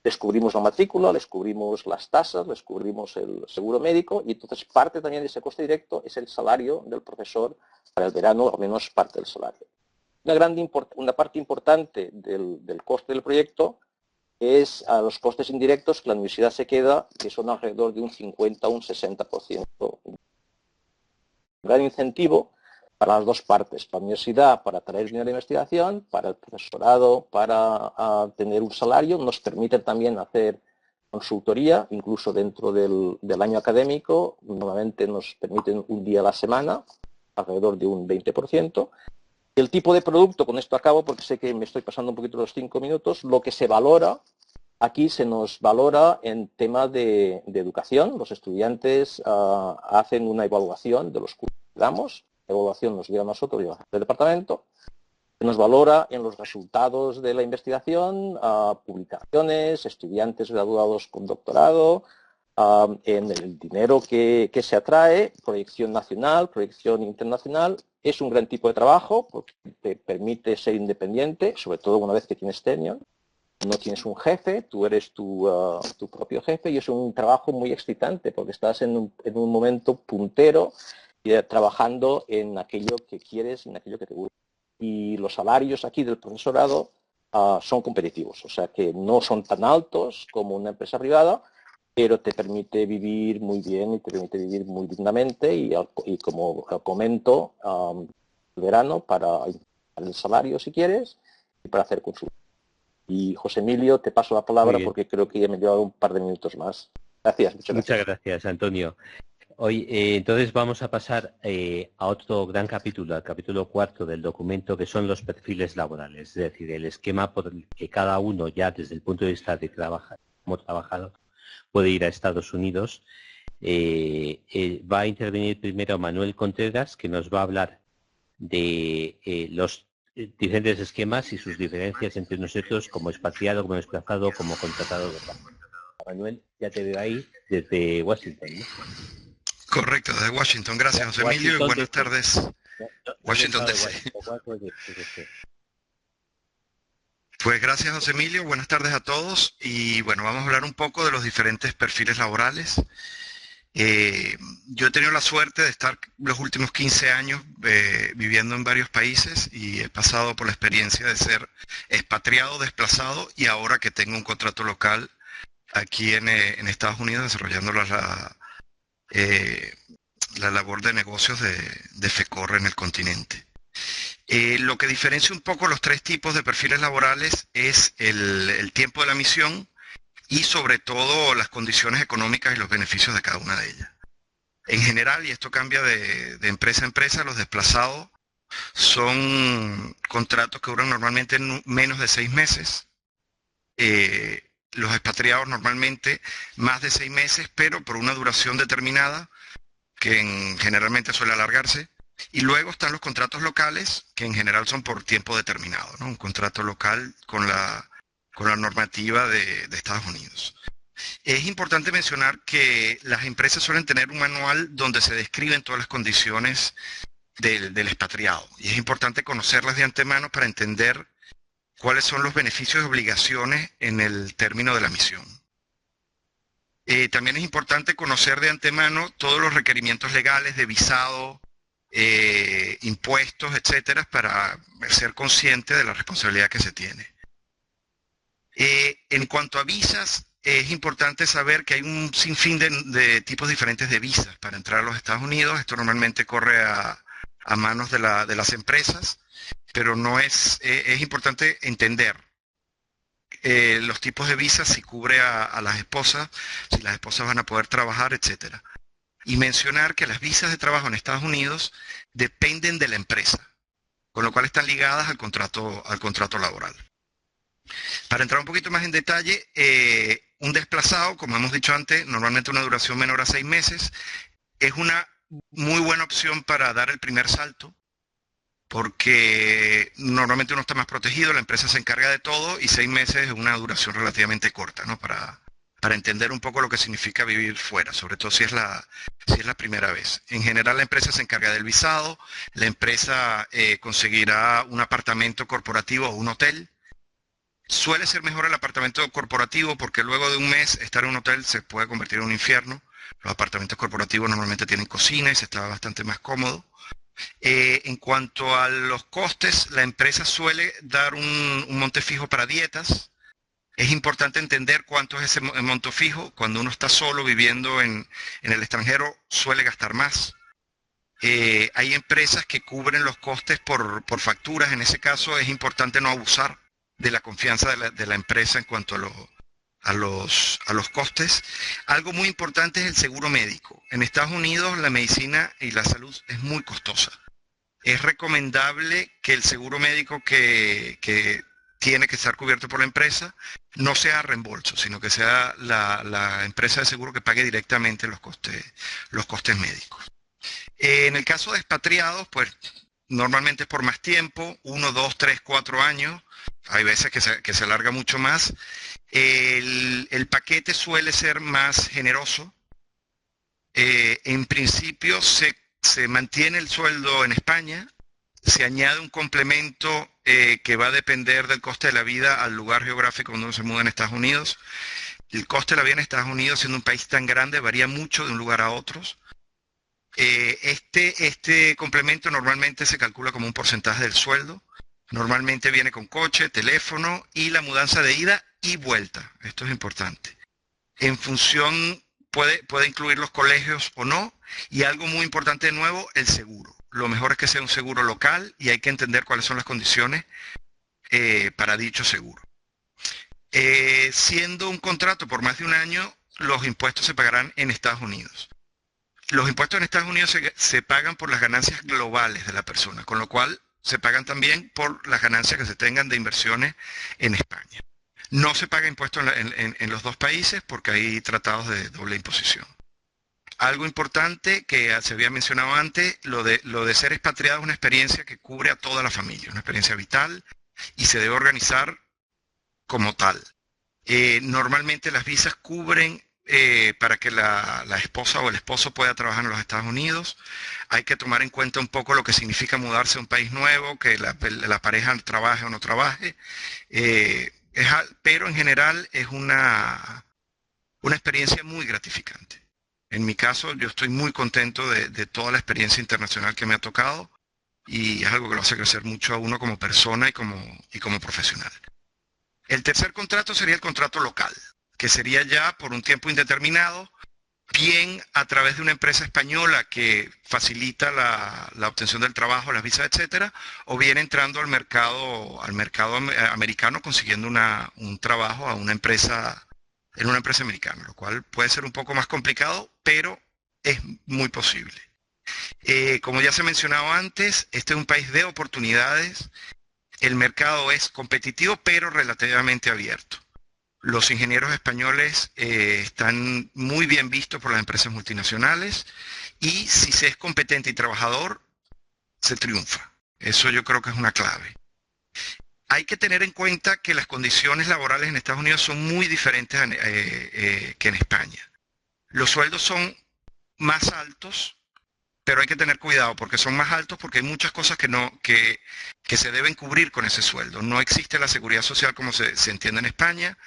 Les cubrimos la matrícula, les cubrimos las tasas, les cubrimos el seguro médico, y entonces parte también de ese coste directo es el salario del profesor para el verano, al menos parte del salario. Una parte importante del coste del proyecto es a los costes indirectos que la universidad se queda, que son alrededor de un 50 o un 60%. Un gran incentivo para las 2 partes, para la universidad para traer dinero de investigación, para el profesorado para tener un salario. Nos permiten también hacer consultoría, incluso dentro del año académico. Normalmente nos permiten un día a la semana, alrededor de un 20%. El tipo de producto, con esto acabo porque sé que me estoy pasando un poquito los 5 minutos, lo que se valora, aquí se nos valora en tema de educación. Los estudiantes hacen una evaluación de los cursos que damos. La evaluación nos llega a nosotros y al departamento. Se nos valora en los resultados de la investigación, publicaciones, estudiantes graduados con doctorado, en el dinero que se atrae, proyección nacional, proyección internacional. Es un gran tipo de trabajo porque te permite ser independiente, sobre todo una vez que tienes tenure. No tienes un jefe, tú eres tu propio jefe, y es un trabajo muy excitante porque estás en un momento puntero trabajando en aquello que quieres y en aquello que te gusta. Y los salarios aquí del profesorado son competitivos, o sea que no son tan altos como una empresa privada, pero te permite vivir muy bien y te permite vivir muy dignamente, y como comento, el verano para el salario si quieres y para hacer consulta. Y José Emilio, te paso la palabra porque creo que ya me he llevado un par de minutos más. Gracias, muchas gracias, Antonio. Hoy, entonces vamos a pasar a otro gran capítulo, al capítulo 4 del documento, que son los perfiles laborales, es decir, el esquema por el que cada uno ya desde el punto de vista de como trabajador puede ir a Estados Unidos. Va a intervenir primero Manuel Contreras, que nos va a hablar de los diferentes esquemas y sus diferencias entre nosotros como expatriado, como desplazado, como contratado. Manuel, ya te veo ahí desde Washington, ¿no? Correcto, desde Washington. Gracias, José Emilio, y buenas tardes. Washington DC. Pues gracias, José Emilio, buenas tardes a todos. Y bueno, vamos a hablar un poco de los diferentes perfiles laborales. Yo he tenido la suerte de estar los últimos 15 años viviendo en varios países, y he pasado por la experiencia de ser expatriado, desplazado, y ahora que tengo un contrato local aquí en Estados Unidos desarrollando la labor de negocios de FECOR en el continente. Lo que diferencia un poco los 3 tipos de perfiles laborales es el tiempo de la misión y sobre todo las condiciones económicas y los beneficios de cada una de ellas. En general, y esto cambia de empresa a empresa, los desplazados son contratos que duran normalmente menos de 6 meses. Los expatriados normalmente más de 6 meses, pero por una duración determinada que generalmente suele alargarse. Y luego están los contratos locales, que en general son por tiempo determinado, ¿no? Un contrato local con la normativa de Estados Unidos. Es importante mencionar que las empresas suelen tener un manual donde se describen todas las condiciones del expatriado. Y es importante conocerlas de antemano para entender cuáles son los beneficios y obligaciones en el término de la misión. También es importante conocer de antemano todos los requerimientos legales de visado, impuestos, etcétera, para ser consciente de la responsabilidad que se tiene. En cuanto a visas, es importante saber que hay un sinfín de tipos diferentes de visas para entrar a los Estados Unidos. Esto normalmente corre a manos de las empresas, pero no es importante entender los tipos de visas, si cubre a las esposas, si las esposas van a poder trabajar, etcétera. Y mencionar que las visas de trabajo en Estados Unidos dependen de la empresa, con lo cual están ligadas al contrato laboral. Para entrar un poquito más en detalle, un desplazado, como hemos dicho antes, normalmente una duración menor a 6 meses, es una muy buena opción para dar el primer salto, porque normalmente uno está más protegido, la empresa se encarga de todo y 6 meses es una duración relativamente corta, ¿no? Para entender un poco lo que significa vivir fuera, sobre todo si es la primera vez. En general la empresa se encarga del visado, la empresa conseguirá un apartamento corporativo o un hotel. Suele ser mejor el apartamento corporativo porque luego de un mes estar en un hotel se puede convertir en un infierno. Los apartamentos corporativos normalmente tienen cocina y se está bastante más cómodo. En cuanto a los costes, la empresa suele dar un monte fijo para dietas. Es importante entender cuánto es ese monto fijo. Cuando uno está solo viviendo en el extranjero suele gastar más. Hay empresas que cubren los costes por facturas. En ese caso es importante no abusar de la confianza de la empresa en cuanto a los costes. Algo muy importante es el seguro médico. En Estados Unidos la medicina y la salud es muy costosa. Es recomendable que el seguro médico que tiene que estar cubierto por la empresa no sea reembolso, sino que sea la empresa de seguro que pague directamente los costes médicos. En el caso de expatriados, pues normalmente es por más tiempo, 1, 2, 3, 4 años. Hay veces que se alarga mucho más. El paquete suele ser más generoso. En principio se mantiene el sueldo en España, se añade un complemento que va a depender del coste de la vida al lugar geográfico donde uno se muda en Estados Unidos. El coste de la vida en Estados Unidos, siendo un país tan grande, varía mucho de un lugar a otro. Este complemento normalmente se calcula como un porcentaje del sueldo. Normalmente viene con coche, teléfono y la mudanza de ida y vuelta. Esto es importante. En función, puede incluir los colegios o no. Y algo muy importante de nuevo, el seguro. Lo mejor es que sea un seguro local y hay que entender cuáles son las condiciones para dicho seguro. Siendo un contrato por más de un año, los impuestos se pagarán en Estados Unidos. Los impuestos en Estados Unidos se pagan por las ganancias globales de la persona, con lo cual se pagan también por las ganancias que se tengan de inversiones en España. No se paga impuesto en los dos países porque hay tratados de doble imposición. Algo importante que se había mencionado antes, lo de ser expatriado es una experiencia que cubre a toda la familia, una experiencia vital y se debe organizar como tal. Normalmente las visas cubren para que la esposa o el esposo pueda trabajar en los Estados Unidos. Hay que tomar en cuenta un poco lo que significa mudarse a un país nuevo, que la pareja trabaje o no trabaje. Pero en general es una experiencia muy gratificante. En mi caso, yo estoy muy contento de toda la experiencia internacional que me ha tocado y es algo que lo hace crecer mucho a uno como persona y como profesional. El tercer contrato sería el contrato local, que sería ya por un tiempo indeterminado, bien a través de una empresa española que facilita la obtención del trabajo, las visas, etcétera, o bien entrando al mercado americano consiguiendo un trabajo en una empresa americana, lo cual puede ser un poco más complicado, pero es muy posible. Como ya se mencionaba antes, este es un país de oportunidades. El mercado es competitivo, pero relativamente abierto. Los ingenieros españoles están muy bien vistos por las empresas multinacionales y si se es competente y trabajador, se triunfa. Eso yo creo que es una clave. Hay que tener en cuenta que las condiciones laborales en Estados Unidos son muy diferentes que en España. Los sueldos son más altos, pero hay que tener cuidado porque son más altos porque hay muchas cosas que se deben cubrir con ese sueldo. No existe la seguridad social como se entiende en España,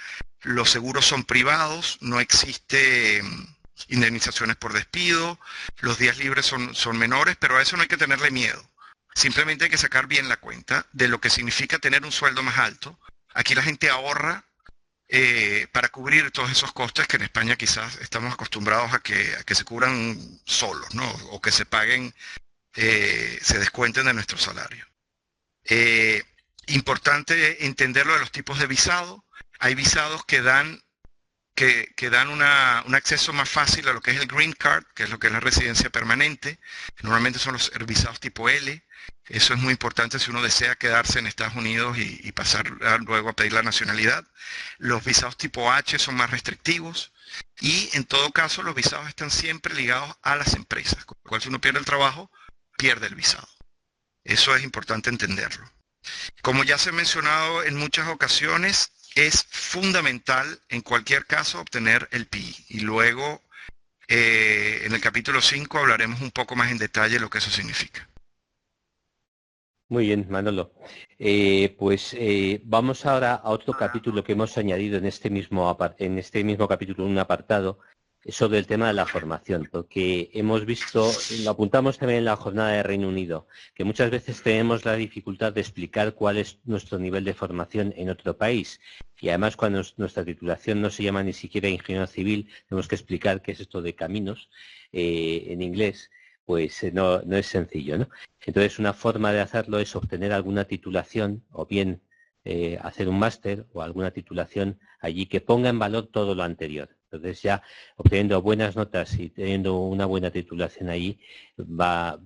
los seguros son privados, no existe indemnizaciones por despido, los días libres son menores, pero a eso no hay que tenerle miedo. Simplemente hay que sacar bien la cuenta de lo que significa tener un sueldo más alto. Aquí la gente ahorra para cubrir todos esos costes que en España quizás estamos acostumbrados a que se cubran solos, ¿no? O que se paguen, se descuenten de nuestro salario. Importante entender lo de los tipos de visado. Hay visados que dan un acceso más fácil a lo que es el Green Card, que es lo que es la residencia permanente. Normalmente son los visados tipo L. Eso es muy importante si uno desea quedarse en Estados Unidos y pasar luego a pedir la nacionalidad. Los visados tipo H son más restrictivos y en todo caso los visados están siempre ligados a las empresas, con lo cual si uno pierde el trabajo, pierde el visado. Eso es importante entenderlo. Como ya se ha mencionado en muchas ocasiones, es fundamental en cualquier caso obtener el PI. Y luego en el capítulo 5 hablaremos un poco más en detalle de lo que eso significa. Muy bien, Manolo. Vamos ahora a otro capítulo que hemos añadido en este mismo capítulo, un apartado sobre el tema de la formación, porque hemos visto, lo apuntamos también en la jornada de Reino Unido, que muchas veces tenemos la dificultad de explicar cuál es nuestro nivel de formación en otro país. Y además, cuando nuestra titulación no se llama ni siquiera ingeniero civil, tenemos que explicar qué es esto de caminos en inglés, pues no es sencillo, ¿no? Entonces, una forma de hacerlo es obtener alguna titulación, o bien hacer un máster o alguna titulación allí que ponga en valor todo lo anterior. Entonces, ya obteniendo buenas notas y teniendo una buena titulación allí,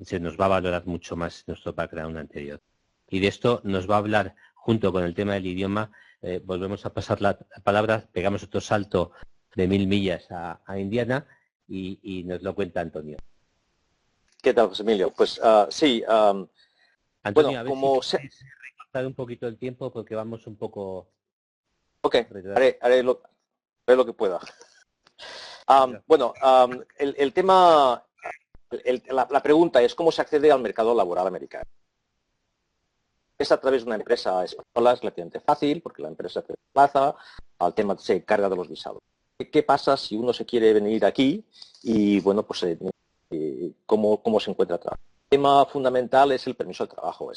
se nos va a valorar mucho más nuestro background anterior. Y de esto nos va a hablar, junto con el tema del idioma, volvemos a pasar la palabra, pegamos otro salto de 1000 millas a Indiana y nos lo cuenta Antonio. ¿Qué tal, José Emilio? Pues sí, Antonio, bueno, a ver como si puedes recortar un poquito el tiempo porque vamos un poco... Ok, haré lo que pueda. Bueno, el tema, la pregunta es cómo se accede al mercado laboral americano. Es a través de una empresa española, es relativamente fácil porque la empresa te desplaza, al tema se encarga de los visados. ¿Qué pasa si uno se quiere venir aquí y, bueno, pues cómo se encuentra trabajo? El tema fundamental es el permiso de trabajo,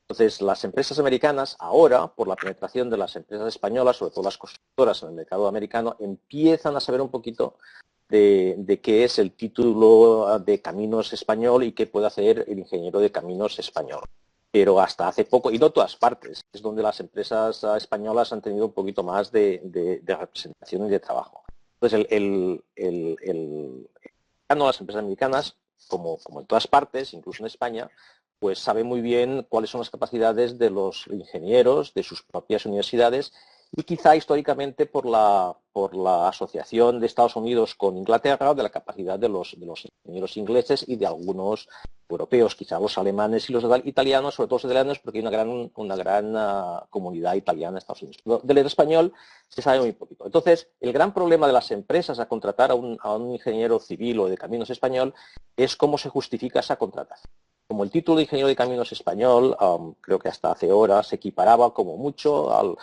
Entonces, las empresas americanas ahora, por la penetración de las empresas españolas, sobre todo las constructoras en el mercado americano, empiezan a saber un poquito de qué es el título de caminos español y qué puede hacer el ingeniero de caminos español. Pero hasta hace poco, y no todas partes, es donde las empresas españolas han tenido un poquito más de representación y de trabajo. Entonces, las empresas americanas, como en todas partes, incluso en España, pues sabe muy bien cuáles son las capacidades de los ingenieros de sus propias universidades y quizá históricamente por la asociación de Estados Unidos con Inglaterra, de la capacidad de los ingenieros ingleses y de algunos europeos, quizá los alemanes y los italianos, sobre todo los italianos, porque hay una gran comunidad italiana en Estados Unidos. Del español se sabe muy poquito. Entonces, el gran problema de las empresas a contratar a un ingeniero civil o de caminos español es cómo se justifica esa contratación. Como el título de ingeniero de caminos español, creo que hasta hace horas se equiparaba como mucho al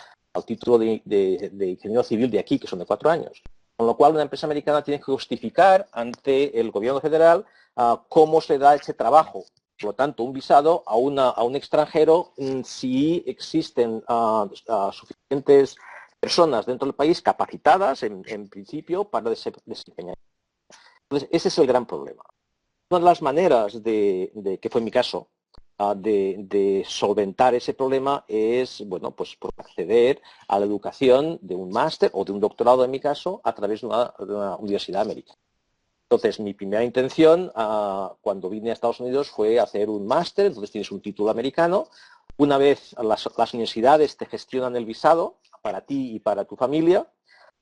título de ingeniero civil de aquí, que son de 4 años. Con lo cual, una empresa americana tiene que justificar ante el gobierno federal cómo se da ese trabajo. Por lo tanto, un visado a un extranjero si existen suficientes personas dentro del país capacitadas, en principio, para desempeñar. Entonces, ese es el gran problema. Una de las maneras que fue mi caso, de solventar ese problema es, bueno, pues acceder a la educación de un máster o de un doctorado, en mi caso, a través de una universidad americana. Entonces, mi primera intención cuando vine a Estados Unidos fue hacer un máster, entonces tienes un título americano. Una vez las universidades te gestionan el visado para ti y para tu familia.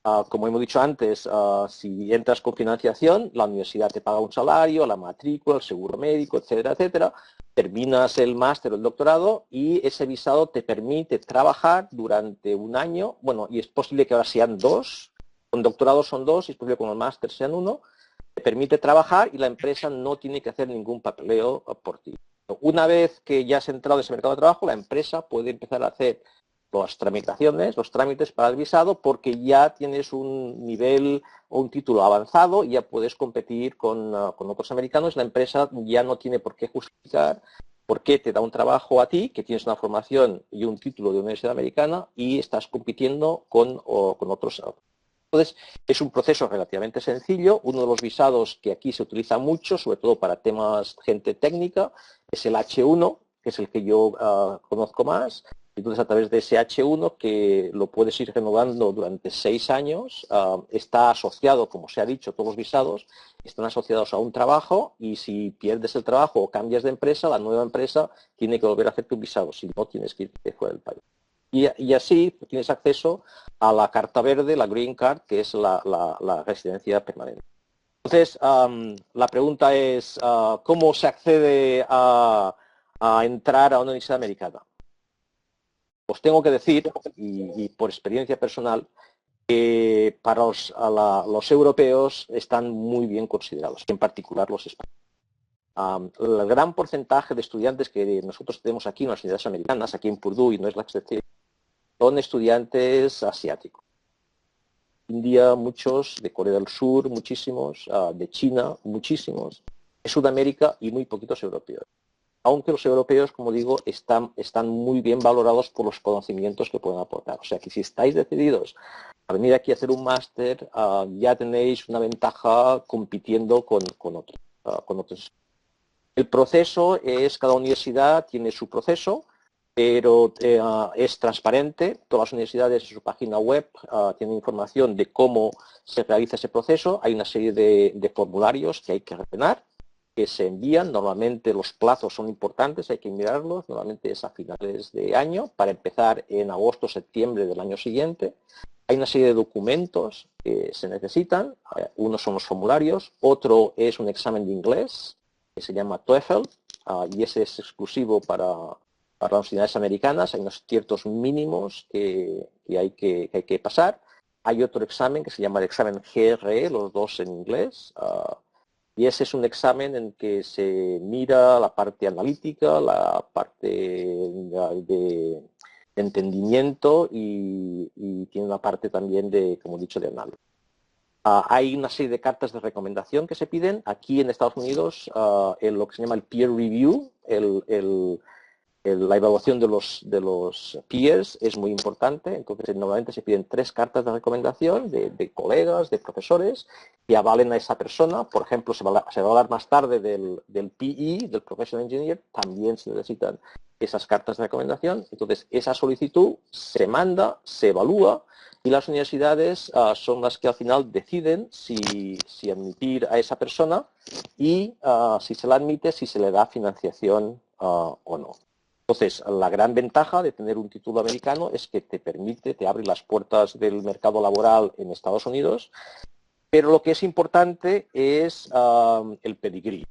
Como hemos dicho antes, si entras con financiación, la universidad te paga un salario, la matrícula, el seguro médico, etcétera, etcétera. Terminas el máster o el doctorado y ese visado te permite trabajar durante un año. Bueno, y es posible que ahora sean 2. Con doctorado son 2 y es posible que con el máster sean 1. Te permite trabajar y la empresa no tiene que hacer ningún papeleo por ti. Una vez que ya has entrado en ese mercado de trabajo, la empresa puede empezar a hacer las tramitaciones, los trámites para el visado, porque ya tienes un nivel o un título avanzado y ya puedes competir con otros americanos. La empresa ya no tiene por qué justificar por qué te da un trabajo a ti, que tienes una formación y un título de universidad americana, y estás compitiendo con otros. Entonces, es un proceso relativamente sencillo. Uno de los visados que aquí se utiliza mucho, sobre todo para temas gente técnica, es el H1, que es el que yo conozco más. Entonces, a través de ese H1, que lo puedes ir renovando durante 6 años, está asociado, como se ha dicho, todos los visados están asociados a un trabajo, y si pierdes el trabajo o cambias de empresa, la nueva empresa tiene que volver a hacer tu visado, si no tienes que irte fuera del país. Y así tienes acceso a la carta verde, la Green Card, que es la residencia permanente. Entonces, la pregunta es, ¿cómo se accede a entrar a una universidad americana? Os tengo que decir, y por experiencia personal, que para los europeos están muy bien considerados, en particular los españoles. El gran porcentaje de estudiantes que nosotros tenemos aquí en las universidades americanas, aquí en Purdue, y no es la excepción, son estudiantes asiáticos. India, muchos, de Corea del Sur, muchísimos, de China, muchísimos, de Sudamérica y muy poquitos europeos. Aunque los europeos, como digo, están muy bien valorados por los conocimientos que pueden aportar. O sea que si estáis decididos a venir aquí a hacer un máster, ya tenéis una ventaja compitiendo con otros. El proceso es, cada universidad tiene su proceso, pero es transparente. Todas las universidades en su página web tienen información de cómo se realiza ese proceso. Hay una serie de formularios que hay que rellenar, que se envían. Normalmente los plazos son importantes, hay que mirarlos. Normalmente es a finales de año, para empezar en agosto o septiembre del año siguiente. Hay una serie de documentos que se necesitan. Uno son los formularios, otro es un examen de inglés que se llama TOEFL, y ese es exclusivo para las universidades americanas. Hay unos ciertos mínimos que hay que pasar. Hay otro examen que se llama el examen GRE, los dos en inglés, y ese es un examen en que se mira la parte analítica, la parte de entendimiento, y tiene una parte también de, como he dicho, de análisis. Hay una serie de cartas de recomendación que se piden. Aquí en Estados Unidos, en lo que se llama el peer review, la evaluación de los peers es muy importante. Entonces, normalmente se piden 3 cartas de recomendación de colegas, de profesores, que avalen a esa persona. Por ejemplo, se va a hablar más tarde del PE, del Professional Engineer. También se necesitan esas cartas de recomendación. Entonces, esa solicitud se manda, se evalúa, y las universidades son las que al final deciden si admitir a esa persona, y si se la admite, si se le da financiación o no. Entonces, la gran ventaja de tener un título americano es que te abre las puertas del mercado laboral en Estados Unidos, pero lo que es importante es el pedigrí.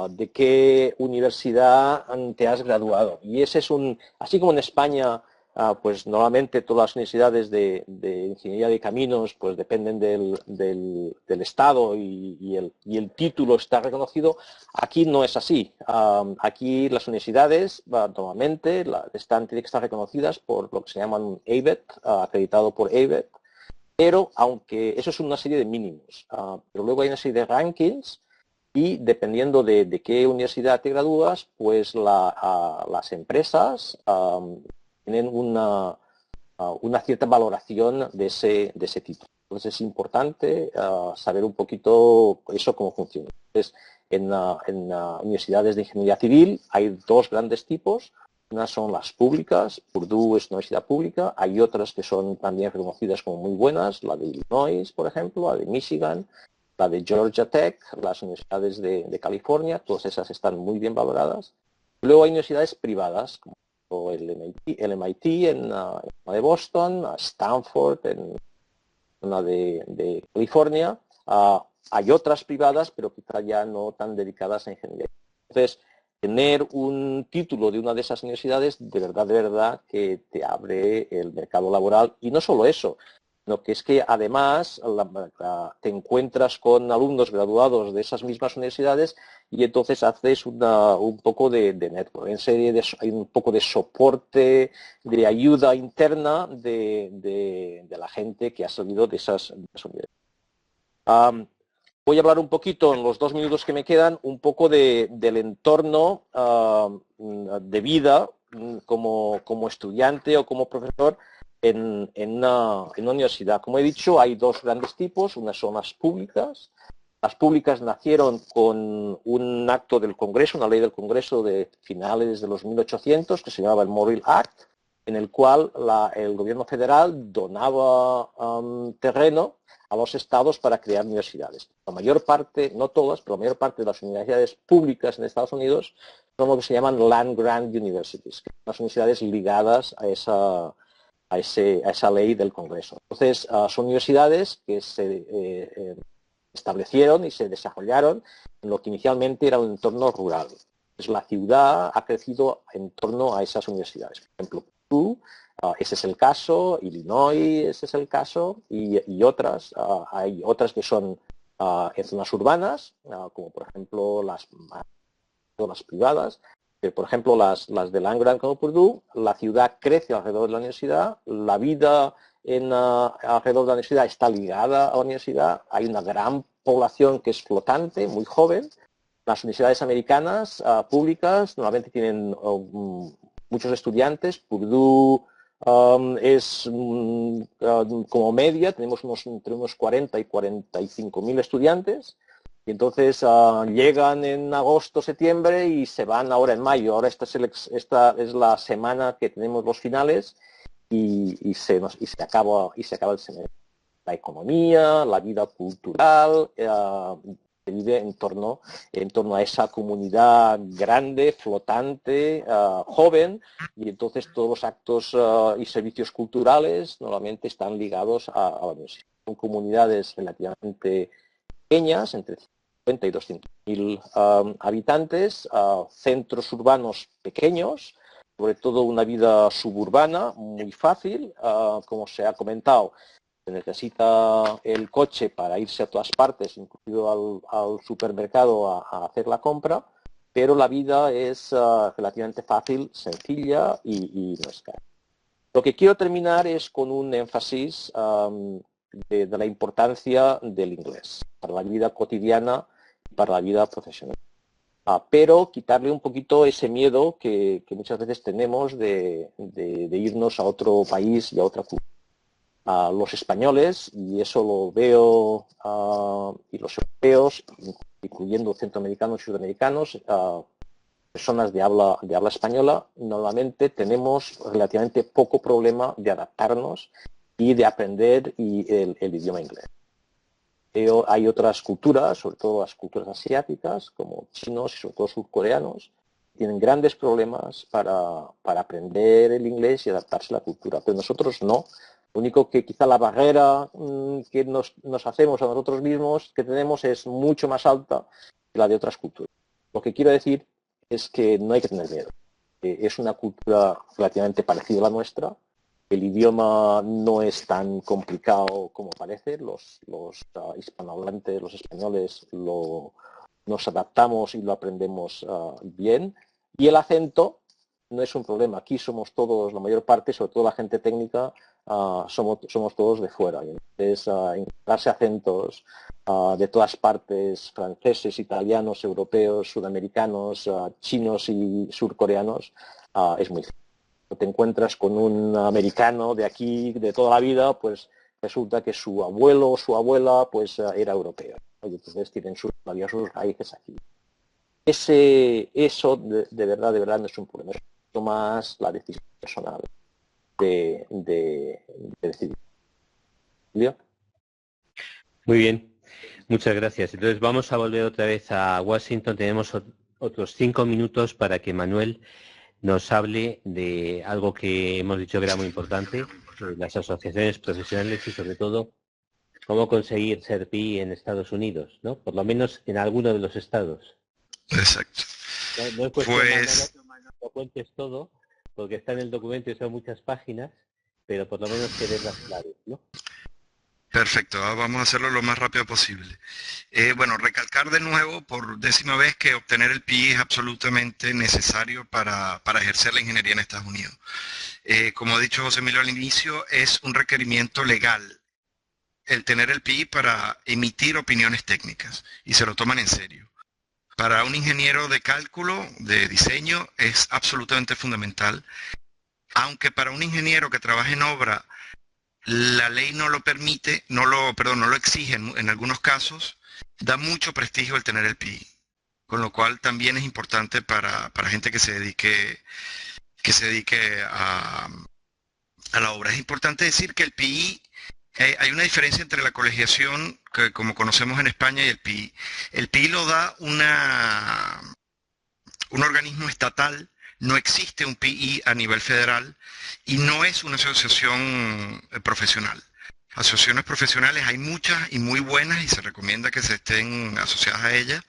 De qué universidad te has graduado. Y ese es así como en España, pues normalmente todas las universidades de ingeniería de caminos pues dependen del Estado, y el título está reconocido. Aquí no es así. Aquí las universidades normalmente tienen que estar reconocidas por lo que se llaman ABET, acreditado por ABET, pero aunque eso es una serie de mínimos, pero luego hay una serie de rankings, y dependiendo de qué universidad te gradúas, pues las empresas tienen una cierta valoración de ese título. Entonces es importante saber un poquito eso, cómo funciona. Entonces, en universidades de ingeniería civil hay 2 grandes tipos. Unas son las públicas. Purdue es una universidad pública. Hay otras que son también reconocidas como muy buenas, la de Illinois, por ejemplo, la de Michigan, la de Georgia Tech, las universidades de California. Todas esas están muy bien valoradas. Luego hay universidades privadas, como el MIT en la de Boston, Stanford en una de California. Hay otras privadas, pero quizá ya no tan dedicadas a ingeniería. Entonces, tener un título de una de esas universidades, de verdad que te abre el mercado laboral. Y no solo eso, sino que es que además te encuentras con alumnos graduados de esas mismas universidades y entonces haces un poco de network, hay un poco de soporte, de ayuda interna de la gente que ha salido de esas universidades. Voy a hablar un poquito, en los 2 minutos que me quedan, un poco del entorno de vida como estudiante o como profesor en una universidad. Como he dicho, hay 2 grandes tipos. Unas son las públicas. Las públicas nacieron con un acto del Congreso, una ley del Congreso de finales de los 1800, que se llamaba el Morrill Act, en el cual el gobierno federal donaba terreno a los estados para crear universidades. La mayor parte, no todas, pero la mayor parte de las universidades públicas en Estados Unidos son lo que se llaman land grant universities, que son las universidades ligadas a esa ley del Congreso. Entonces, son universidades que se establecieron y se desarrollaron en lo que inicialmente era un entorno rural. Pues la ciudad ha crecido en torno a esas universidades. Por ejemplo, ese es el caso, Illinois ese es el caso, y otras, hay otras que son en zonas urbanas, como por ejemplo las privadas, por ejemplo las de land grant como Purdue. La ciudad crece alrededor de la universidad, la vida alrededor de la universidad está ligada a la universidad, hay una gran población que es flotante, muy joven. Las universidades americanas públicas normalmente tienen muchos estudiantes. Purdue es como media, tenemos entre unos 40 y 45.000 estudiantes, y entonces llegan en agosto, septiembre y se van ahora en mayo. Ahora esta es la semana que tenemos los finales y se acaba el semestre. La economía, la vida cultural, se vive en torno a esa comunidad grande, flotante, joven, y entonces todos los actos y servicios culturales normalmente están ligados a la universidad. Son comunidades relativamente pequeñas, entre 50 y 200.000 habitantes, centros urbanos pequeños, sobre todo una vida suburbana muy fácil, como se ha comentado. Se necesita el coche para irse a todas partes, incluido al supermercado a hacer la compra, pero la vida es relativamente fácil, sencilla y no es cara. Lo que quiero terminar es con un énfasis de la importancia del inglés para la vida cotidiana y para la vida profesional. Pero quitarle un poquito ese miedo que muchas veces tenemos de irnos a otro país y a otra cultura. Los españoles, y eso lo veo, y los europeos, incluyendo centroamericanos y sudamericanos, personas de habla española, normalmente tenemos relativamente poco problema de adaptarnos y de aprender el idioma inglés. Hay otras culturas, sobre todo las culturas asiáticas, como chinos y sobre todo surcoreanos, tienen grandes problemas para aprender el inglés y adaptarse a la cultura, pero nosotros no. Lo único que quizá la barrera que nos hacemos a nosotros mismos que tenemos es mucho más alta que la de otras culturas. Lo que quiero decir es que no hay que tener miedo. Es una cultura relativamente parecida a la nuestra. El idioma no es tan complicado como parece. Los hispanohablantes, los españoles, nos adaptamos y lo aprendemos bien. Y el acento no es un problema. Aquí somos todos, la mayor parte, sobre todo la gente técnica, somos todos de fuera. Y entonces, encontrarse acentos de todas partes, franceses, italianos, europeos, sudamericanos, chinos y surcoreanos, es muy difícil. Te encuentras con un americano de aquí, de toda la vida, pues resulta que su abuelo o su abuela pues era europeo. Y entonces tienen sus raíces aquí. Eso de verdad no es un problema. Es mucho más la decisión personal de decidir. ¿Leo? Muy bien, muchas gracias. Entonces vamos a volver otra vez a Washington. Tenemos otros 5 minutos para que Manuel nos hable de algo que hemos dicho que era muy importante, las asociaciones profesionales y sobre todo cómo conseguir ser PI en Estados Unidos, ¿no? Por lo menos en alguno de los estados. Exacto. No es cuestión Pues Manuel, lo cuentes todo, porque está en el documento y son muchas páginas, pero por lo menos que des las claves, ¿no? Perfecto, vamos a hacerlo lo más rápido posible. Bueno, recalcar de nuevo por 10ª vez que obtener el PI es absolutamente necesario para ejercer la ingeniería en Estados Unidos. Como ha dicho José Emilio al inicio, es un requerimiento legal el tener el PI para emitir opiniones técnicas y se lo toman en serio. Para un ingeniero de cálculo, de diseño, es absolutamente fundamental, aunque para un ingeniero que trabaja en obra la ley no lo permite, no lo exige en algunos casos, da mucho prestigio el tener el PI, con lo cual también es importante para gente que se dedique a la obra. Es importante decir que el PI, hay una diferencia entre la colegiación, que como conocemos en España, y el PI. El PI lo da un organismo estatal. No existe un PI a nivel federal y no es una asociación profesional. Asociaciones profesionales hay muchas y muy buenas y se recomienda que se estén asociadas a ellas.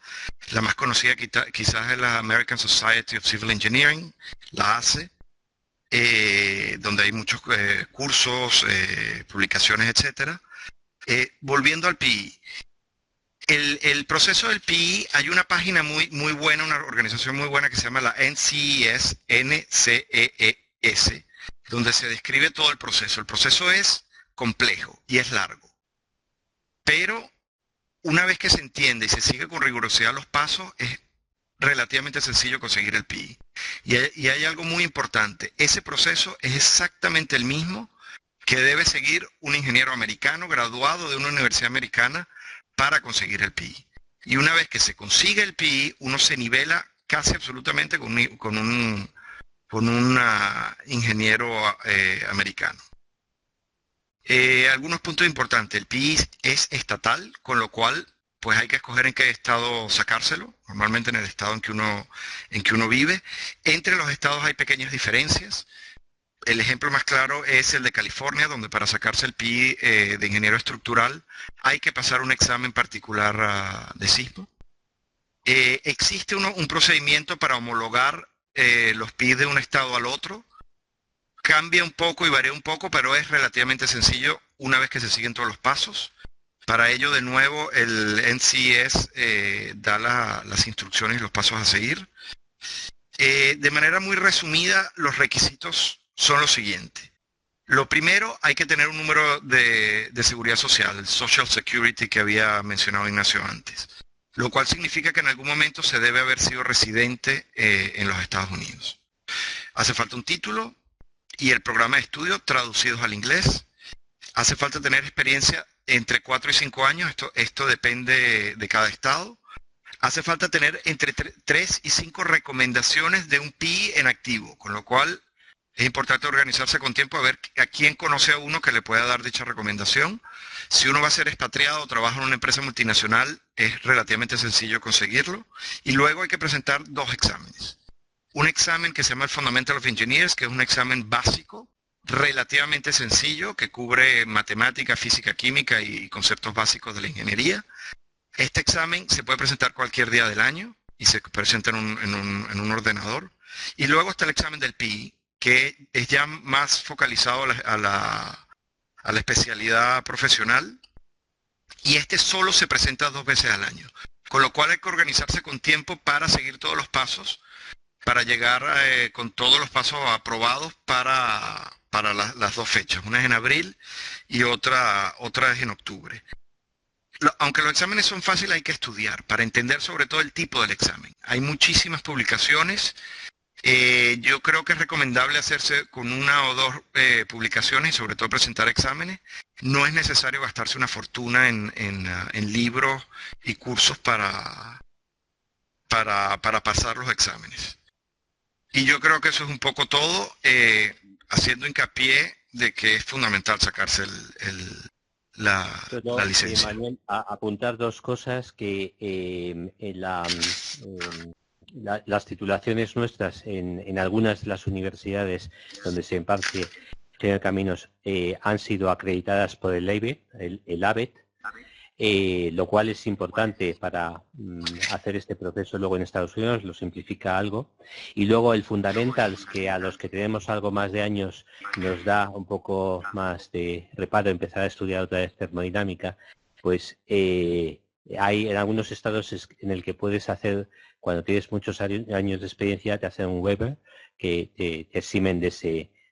La más conocida quizás es la American Society of Civil Engineering, la ACE, donde hay muchos cursos, publicaciones, etcétera. Volviendo al PI. El proceso del PI, hay una página muy buena, una organización muy buena que se llama la NCES, NCEES, donde se describe todo el proceso. El proceso es complejo y es largo. Pero una vez que se entiende y se sigue con rigurosidad los pasos, es relativamente sencillo conseguir el PI. Y hay algo muy importante. Ese proceso es exactamente el mismo que debe seguir un ingeniero americano graduado de una universidad americana para conseguir el PI. Y una vez que se consigue el PI, uno se nivela casi absolutamente con un ingeniero americano. Algunos puntos importantes. El PI es estatal, con lo cual pues hay que escoger en qué estado sacárselo, normalmente en el estado en que uno vive. Entre los estados hay pequeñas diferencias. El ejemplo más claro es el de California, donde para sacarse el PI de ingeniero estructural hay que pasar un examen particular de sismo. Existe un procedimiento para homologar los PI de un estado al otro. Cambia un poco y varía un poco, pero es relativamente sencillo una vez que se siguen todos los pasos. Para ello, de nuevo, el NCES da las instrucciones y los pasos a seguir. De manera muy resumida, los requisitos son los siguientes. Lo primero, hay que tener un número de seguridad social, el Social Security que había mencionado Ignacio antes, lo cual significa que en algún momento se debe haber sido residente en los Estados Unidos. Hace falta un título y el programa de estudio traducidos al inglés. Hace falta tener experiencia entre 4 y 5 años, esto depende de cada estado. Hace falta tener entre 3 y 5 recomendaciones de un PI en activo, con lo cual es importante organizarse con tiempo a ver a quién conoce a uno que le pueda dar dicha recomendación. Si uno va a ser expatriado o trabaja en una empresa multinacional, es relativamente sencillo conseguirlo. Y luego hay que presentar 2 exámenes. Un examen que se llama el Fundamental of Engineers, que es un examen básico, relativamente sencillo, que cubre matemática, física, química y conceptos básicos de la ingeniería. Este examen se puede presentar cualquier día del año y se presenta en un ordenador. Y luego está el examen del PI, que es ya más focalizado a la especialidad profesional, y este solo se presenta 2 veces al año, con lo cual hay que organizarse con tiempo para seguir todos los pasos, para llegar con todos los pasos aprobados para las 2 fechas, una es en abril y otra es en octubre. Aunque los exámenes son fáciles, hay que estudiar para entender sobre todo el tipo del examen. Hay muchísimas publicaciones. Yo creo que es recomendable hacerse con 1 o 2 publicaciones y sobre todo presentar exámenes. No es necesario gastarse una fortuna en libros y cursos para pasar los exámenes. Y yo creo que eso es un poco todo, haciendo hincapié de que es fundamental sacarse la licencia. Manuel, apuntar 2 cosas que las titulaciones nuestras en algunas de las universidades donde se imparte Ingeniería de Caminos han sido acreditadas por el ABET, lo cual es importante para hacer este proceso luego en Estados Unidos, lo simplifica algo. Y luego el Fundamentals, que a los que tenemos algo más de años nos da un poco más de reparo empezar a estudiar otra vez termodinámica, pues hay en algunos estados en el que puedes hacer, cuando tienes muchos años de experiencia, te hacen un Weber que te eximen de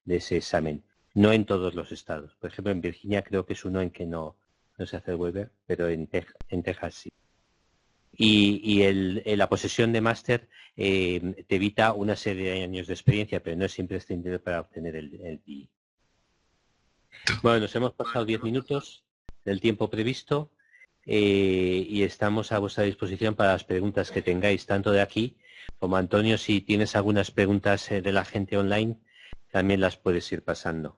ese examen. No en todos los estados. Por ejemplo, en Virginia creo que es uno en que no se hace el Weber, pero en Texas sí. Y la posesión de máster te evita una serie de años de experiencia, pero no es imprescindible para obtener el PI. Bueno, nos hemos pasado 10 minutos del tiempo previsto y estamos a vuestra disposición para las preguntas que tengáis, tanto de aquí como Antonio, si tienes algunas preguntas de la gente online, también las puedes ir pasando.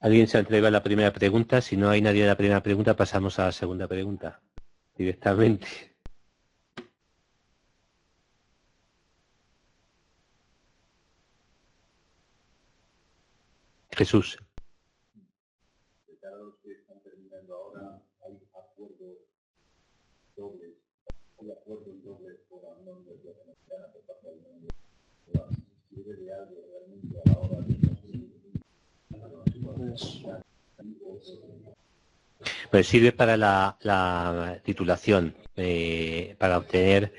¿Alguien se atreve a la primera pregunta? Si no hay nadie a la primera pregunta, pasamos a la segunda pregunta directamente. Jesús. Pues sirve para la titulación, para obtener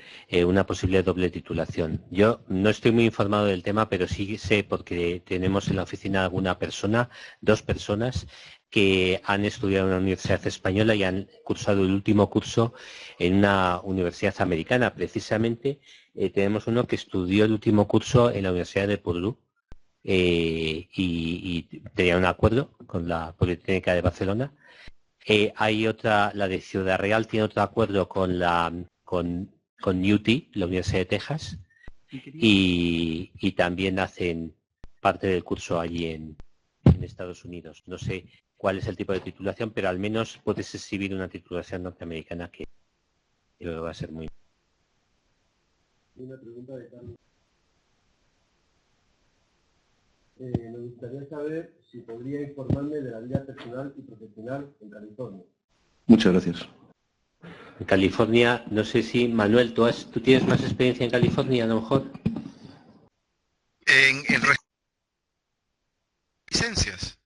una posible doble titulación. Yo no estoy muy informado del tema, pero sí sé porque tenemos en la oficina alguna persona, 2 personas, que han estudiado en una universidad española y han cursado el último curso en una universidad americana. Precisamente tenemos uno que estudió el último curso en la Universidad de Purdue y tenía un acuerdo con la Politécnica de Barcelona. Hay otra, la de Ciudad Real tiene otro acuerdo con UT, la Universidad de Texas, y también hacen parte del curso allí en Estados Unidos. No sé cuál es el tipo de titulación, pero al menos puedes exhibir una titulación norteamericana que va a ser muy... Una pregunta de Carlos. Me gustaría saber si podría informarme de la vida personal y profesional en California. Muchas gracias. En California, no sé si, Manuel, ¿tú tienes más experiencia en California a lo mejor? En licencias.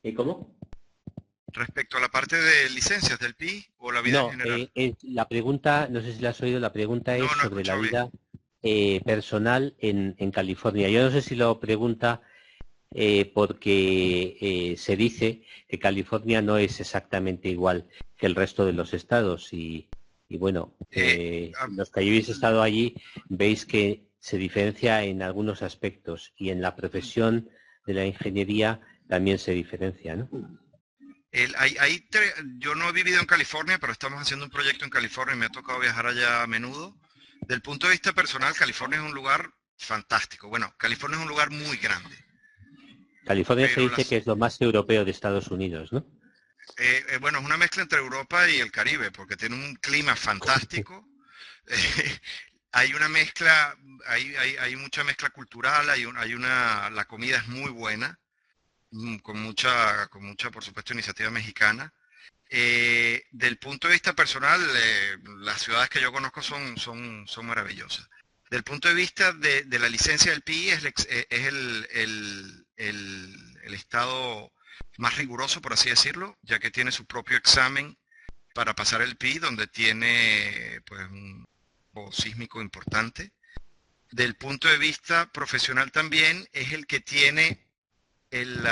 ¿Y cómo? Respecto a la parte de licencias del PI o la vida en general. La pregunta, no sé si la has oído, la pregunta es sobre la vida personal en California. Yo no sé si lo pregunta porque se dice que California no es exactamente igual que el resto de los estados y bueno, los que habéis estado allí veis que se diferencia en algunos aspectos y en la profesión de la ingeniería también se diferencia, ¿no? Yo no he vivido en California, pero estamos haciendo un proyecto en California y me ha tocado viajar allá a menudo. Del punto de vista personal, California es un lugar fantástico. Bueno, California es un lugar muy grande. California se dice que es lo más europeo de Estados Unidos, ¿no? Bueno, es una mezcla entre Europa y el Caribe, porque tiene un clima fantástico. Hay una mezcla, hay mucha mezcla cultural, la comida es muy buena, con mucha, por supuesto, iniciativa mexicana. Del punto de vista personal, las ciudades que yo conozco son maravillosas. Del punto de vista de la licencia del PI, es el estado más riguroso, por así decirlo, ya que tiene su propio examen para pasar el PI, donde tiene pues un sísmico importante. Del punto de vista profesional también es el que tiene el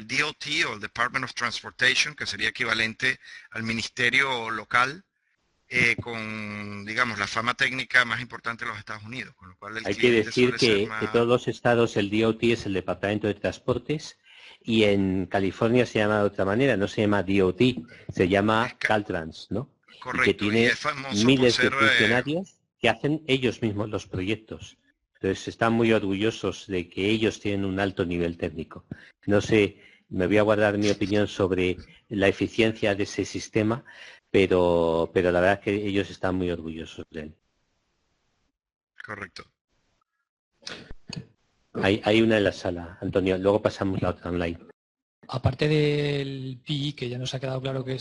DOT o el Department of Transportation, que sería equivalente al ministerio local, con, digamos, la fama técnica más importante de los Estados Unidos. Con lo cual hay que decir que todos los estados el DOT es el Departamento de Transportes y en California se llama de otra manera, no se llama DOT, se llama Caltrans, ¿no? Correcto. Y que tiene miles de funcionarios que hacen ellos mismos los proyectos. Entonces están muy orgullosos de que ellos tienen un alto nivel técnico. No sé, me voy a guardar mi opinión sobre la eficiencia de ese sistema, pero la verdad es que ellos están muy orgullosos de él. Correcto. Hay una en la sala, Antonio, luego pasamos la otra online. Aparte del PI, que ya nos ha quedado claro que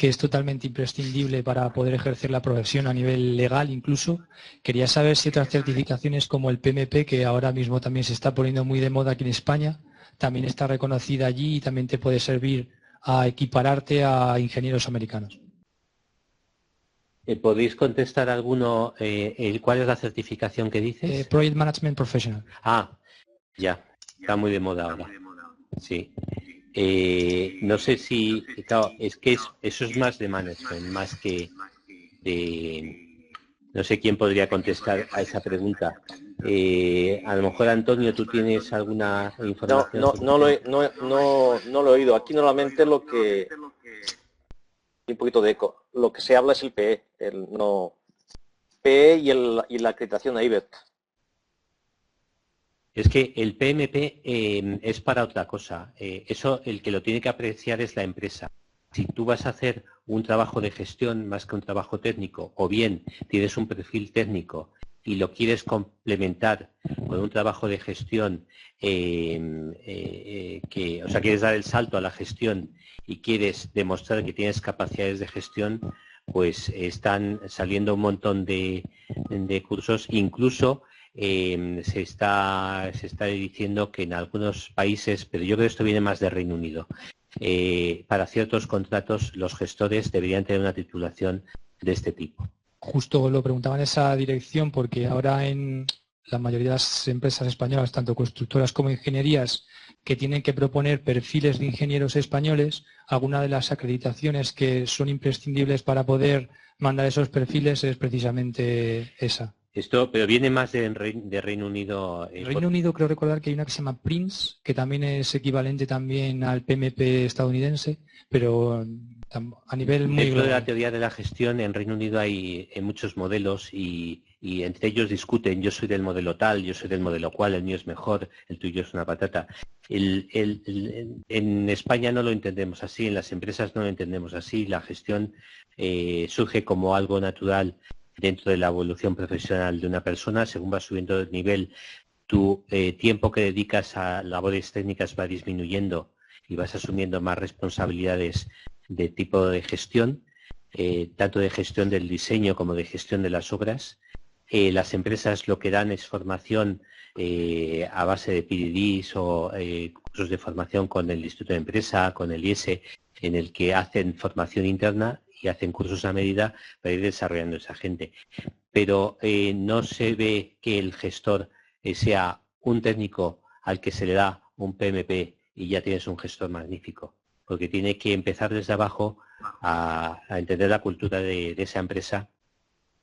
es totalmente imprescindible para poder ejercer la profesión a nivel legal incluso, quería saber si otras certificaciones como el PMP, que ahora mismo también se está poniendo muy de moda aquí en España, también está reconocida allí y también te puede servir a equipararte a ingenieros americanos. ¿Podéis contestar alguno? ¿Cuál es la certificación que dices? Project Management Professional. Ah, ya, está muy de moda ahora. Sí. No sé si, claro, es que eso es más de management, más que de... No sé quién podría contestar a esa pregunta. A lo mejor, Antonio, ¿tú tienes alguna información? No lo he oído. Aquí normalmente lo que... Un poquito de eco. Lo que se habla es el PE, PE y la acreditación a IBET. Es que el PMP es para otra cosa. Eso el que lo tiene que apreciar es la empresa. Si tú vas a hacer un trabajo de gestión más que un trabajo técnico, o bien tienes un perfil técnico y lo quieres complementar con un trabajo de gestión, o sea, quieres dar el salto a la gestión y quieres demostrar que tienes capacidades de gestión, pues están saliendo un montón de cursos, incluso se está diciendo que en algunos países, pero yo creo que esto viene más de Reino Unido, para ciertos contratos los gestores deberían tener una titulación de este tipo. Justo lo preguntaba en esa dirección porque ahora en la mayoría de las empresas españolas, tanto constructoras como ingenierías, que tienen que proponer perfiles de ingenieros españoles, alguna de las acreditaciones que son imprescindibles para poder mandar esos perfiles es precisamente esa. Esto, pero viene más de Reino Unido. En Reino Unido creo recordar que hay una que se llama PRINCE, que también es equivalente también al PMP estadounidense, pero a nivel muy dentro global. De la teoría de la gestión, en Reino Unido hay muchos modelos y entre ellos discuten, yo soy del modelo tal, yo soy del modelo cual, el mío es mejor, el tuyo es una patata. En España no lo entendemos así, en las empresas no lo entendemos así, la gestión surge como algo natural dentro de la evolución profesional de una persona. Según va subiendo de nivel, tu tiempo que dedicas a labores técnicas va disminuyendo y vas asumiendo más responsabilidades de tipo de gestión, tanto de gestión del diseño como de gestión de las obras. Las empresas lo que dan es formación a base de PDDs o cursos de formación con el Instituto de Empresa, con el IES, en el que hacen formación interna y hacen cursos a medida para ir desarrollando esa gente. Pero no se ve que el gestor sea un técnico al que se le da un PMP y ya tienes un gestor magnífico, porque tiene que empezar desde abajo a entender la cultura de esa empresa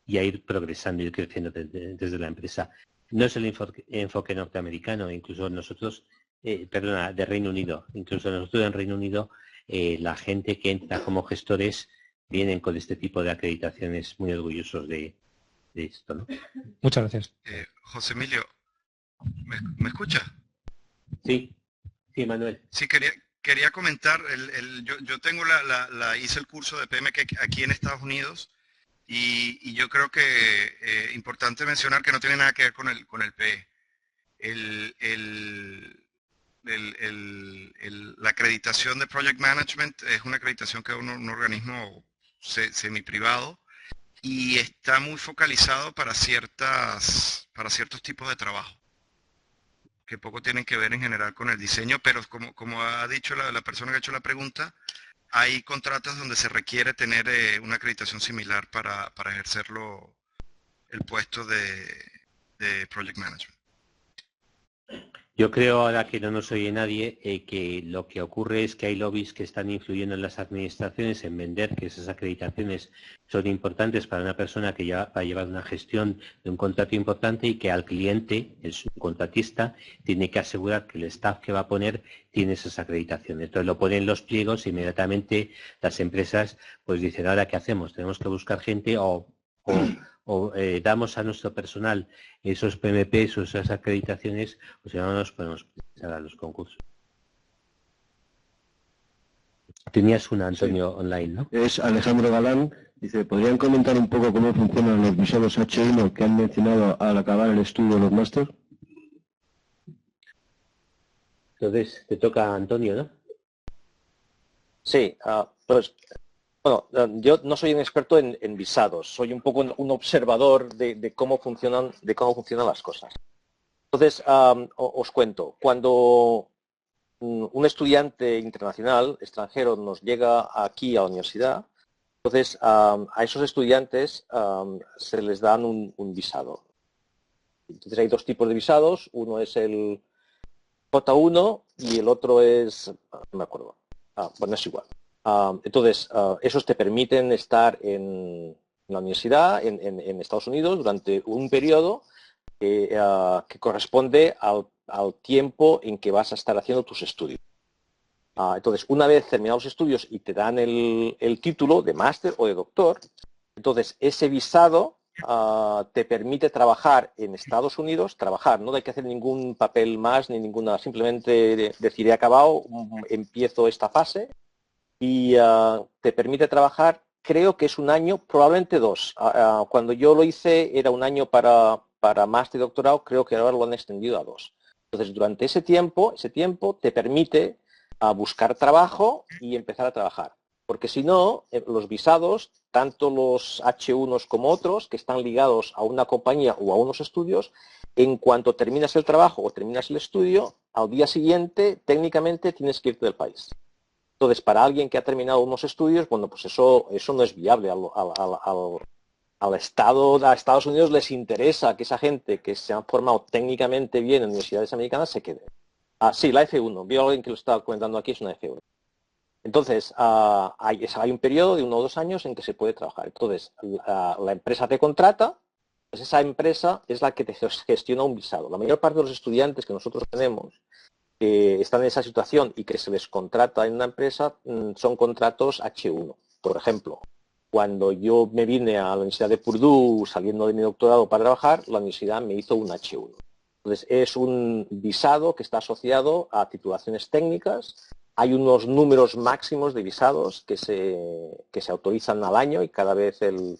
y a ir progresando, ir creciendo desde la empresa. No es el enfoque norteamericano, incluso nosotros, de Reino Unido, incluso nosotros en Reino Unido, la gente que entra como gestores vienen con este tipo de acreditaciones, muy orgullosos de esto, ¿no? Muchas gracias. José Emilio, ¿me escucha? Sí, Manuel. Sí, quería comentar, yo tengo hice el curso de PMP aquí en Estados Unidos y yo creo que importante mencionar que no tiene nada que ver con el PE. La acreditación de Project Management es una acreditación que es un organismo semi-privado y está muy focalizado para ciertos tipos de trabajo, que poco tienen que ver en general con el diseño, pero como ha dicho la persona que ha hecho la pregunta, hay contratos donde se requiere tener una acreditación similar para ejercerlo el puesto de Project Management. Yo creo, ahora que no nos oye nadie, que lo que ocurre es que hay lobbies que están influyendo en las administraciones en vender que esas acreditaciones son importantes para una persona que ya va a llevar una gestión de un contrato importante y que al cliente, el subcontratista, tiene que asegurar que el staff que va a poner tiene esas acreditaciones. Entonces lo ponen en los pliegos e inmediatamente las empresas pues dicen, ¿ahora qué hacemos? Tenemos que buscar gente o damos a nuestro personal esos PMPs o esas acreditaciones, o si no nos podemos presentar a los concursos. Tenías una, Antonio, online, ¿no? Es Alejandro Galán. Dice, ¿podrían comentar un poco cómo funcionan los visados H1 que han mencionado al acabar el estudio de los máster? Entonces, te toca a Antonio, ¿no? Sí, pues bueno, yo no soy un experto en visados, soy un poco un observador de cómo funcionan las cosas. Entonces, os cuento, cuando un estudiante internacional, extranjero, nos llega aquí a la universidad, entonces a esos estudiantes se les dan un visado. Entonces hay dos tipos de visados, uno es el J1 y el otro es, no me acuerdo, bueno, es igual. Entonces, esos te permiten estar en la universidad, en Estados Unidos, durante un periodo que corresponde al tiempo en que vas a estar haciendo tus estudios. Entonces, una vez terminados los estudios y te dan el título de máster o de doctor, entonces ese visado te permite trabajar en Estados Unidos, no hay que hacer ningún papel más ni ninguna, simplemente decir he acabado, empiezo esta fase y te permite trabajar, creo que es un año, probablemente 2. Cuando yo lo hice era un año para máster y doctorado, creo que ahora lo han extendido a 2. Entonces, durante ese tiempo te permite buscar trabajo y empezar a trabajar. Porque si no, los visados, tanto los H1 como otros, que están ligados a una compañía o a unos estudios, en cuanto terminas el trabajo o terminas el estudio, al día siguiente, técnicamente, tienes que irte del país. Entonces, para alguien que ha terminado unos estudios, bueno, pues eso no es viable. A Estados Unidos les interesa que esa gente que se ha formado técnicamente bien en universidades americanas se quede. Sí, la F1. Vi a alguien que lo estaba comentando aquí, es una F1. Entonces, hay un periodo de 1 o 2 años en que se puede trabajar. Entonces, la empresa te contrata, pues esa empresa es la que te gestiona un visado. La mayor parte de los estudiantes que nosotros tenemos que están en esa situación y que se les contrata en una empresa son contratos H1. Por ejemplo, cuando yo me vine a la Universidad de Purdue saliendo de mi doctorado para trabajar, la universidad me hizo un H1. Entonces, es un visado que está asociado a titulaciones técnicas. Hay unos números máximos de visados que se autorizan al año y cada vez el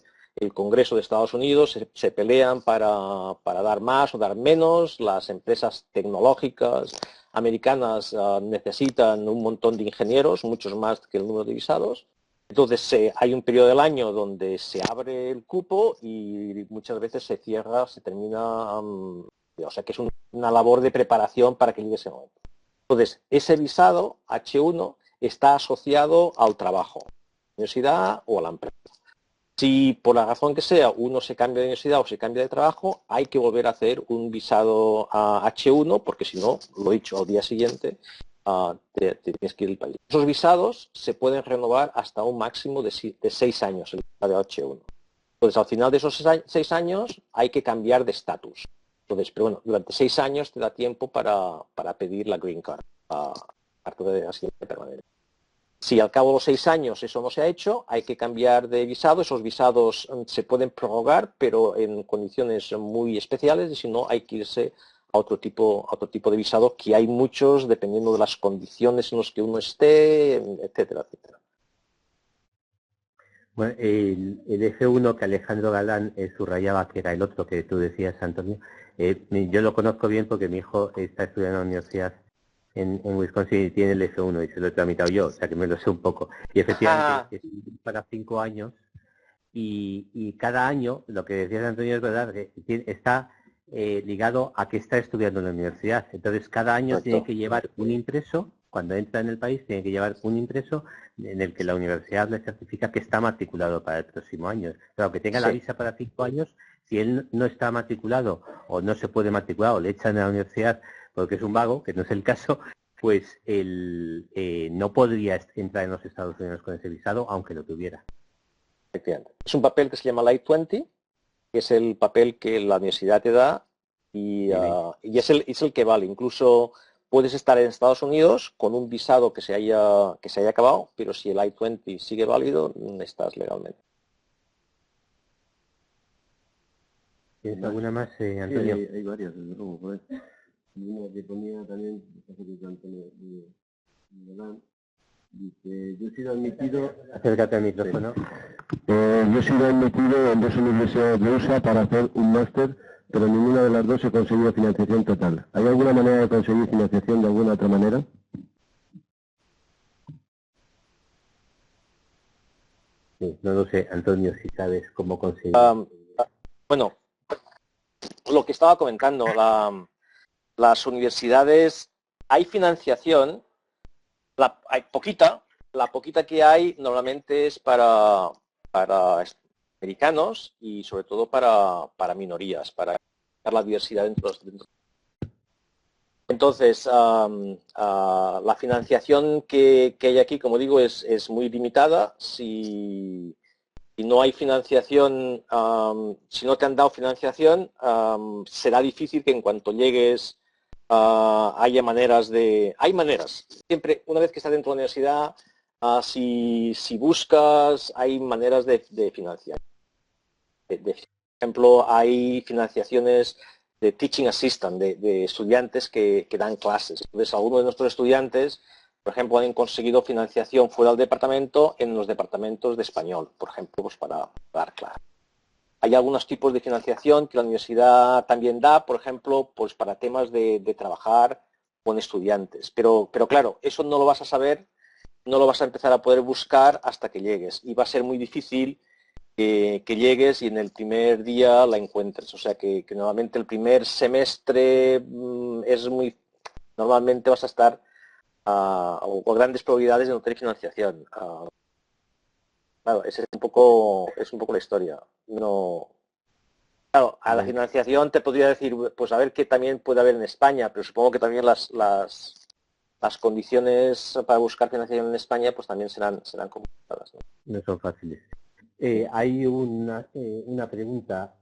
Congreso de Estados Unidos se pelean para dar más o dar menos. Las empresas tecnológicas americanas necesitan un montón de ingenieros, muchos más que el número de visados. Entonces hay un periodo del año donde se abre el cupo y muchas veces se cierra, se termina, o sea que es una labor de preparación para que llegue ese momento. Entonces, ese visado H1 está asociado al trabajo, a la universidad o a la empresa. Si por la razón que sea uno se cambia de universidad o se cambia de trabajo, hay que volver a hacer un visado H1 porque si no, lo he dicho, al día siguiente te tienes que ir del país. Esos visados se pueden renovar hasta un máximo de 6 años, el visado H1. Entonces, al final de esos 6 años hay que cambiar de estatus. Entonces, pero bueno, durante 6 años te da tiempo para pedir la Green Card, parte de residencia permanente. Si al cabo de los 6 años eso no se ha hecho, hay que cambiar de visado. Esos visados se pueden prorrogar, pero en condiciones muy especiales, y si no, hay que irse a otro tipo de visado, que hay muchos dependiendo de las condiciones en las que uno esté, etcétera, etcétera. Bueno, el F1 que Alejandro Galán subrayaba, que era el otro que tú decías, Antonio, yo lo conozco bien porque mi hijo está estudiando en la universidad en Wisconsin y tiene el F1 y se lo he tramitado yo, o sea que me lo sé un poco. Y efectivamente es para 5 años y cada año, lo que decías Antonio es verdad, que está ligado a que está estudiando en la universidad. Entonces cada año tiene que llevar un impreso, cuando entra en el país tiene que llevar un impreso en el que la universidad le certifica que está matriculado para el próximo año. Pero aunque tenga la visa para 5 años, si él no está matriculado o no se puede matricular o le echan a la universidad porque es un vago, que no es el caso, pues él no podría entrar en los Estados Unidos con ese visado, aunque lo tuviera. Es un papel que se llama Light 20, que es el papel que la universidad te da y es el que vale. Incluso puedes estar en Estados Unidos con un visado que se haya acabado, pero si el I-20 sigue válido, estás legalmente. ¿Tienes alguna más, Antonio? Sí, hay varias, desde luego. Pues. Una que ponía también, Antonio Yo he sido admitido... Acércate al micrófono. Yo he sido admitido en 2 universidades de USA para hacer un máster, pero ninguna de las 2 he conseguido financiación total. ¿Hay alguna manera de conseguir financiación de alguna otra manera? Sí, no lo sé, Antonio, si sabes cómo conseguir. Bueno, lo que estaba comentando, las universidades, hay financiación, hay poquita, la poquita que hay normalmente es para americanos y sobre todo para minorías, para la diversidad dentro. Entonces, la financiación que hay aquí, como digo, es muy limitada. Si no hay financiación, si no te han dado financiación, será difícil que en cuanto llegues haya maneras de... Hay maneras. Siempre, una vez que estás dentro de la universidad, si buscas, hay maneras de financiar. Por ejemplo, hay financiaciones de teaching assistant, de estudiantes que dan clases. Entonces, algunos de nuestros estudiantes, por ejemplo, han conseguido financiación fuera del departamento en los departamentos de español, por ejemplo, pues para dar clases. Hay algunos tipos de financiación que la universidad también da, por ejemplo, pues para temas de trabajar con estudiantes. Pero claro, eso no lo vas a saber, no lo vas a empezar a poder buscar hasta que llegues. Y va a ser muy difícil que llegues y en el primer día la encuentres. O sea que normalmente el primer semestre es muy... Normalmente vas a estar con grandes probabilidades de no tener financiación. Claro, ese es un poco la historia. No, claro, a la financiación te podría decir, pues a ver qué también puede haber en España, pero supongo que también las condiciones para buscar financiación en España pues también serán complicadas, ¿no? No son fáciles. Hay una pregunta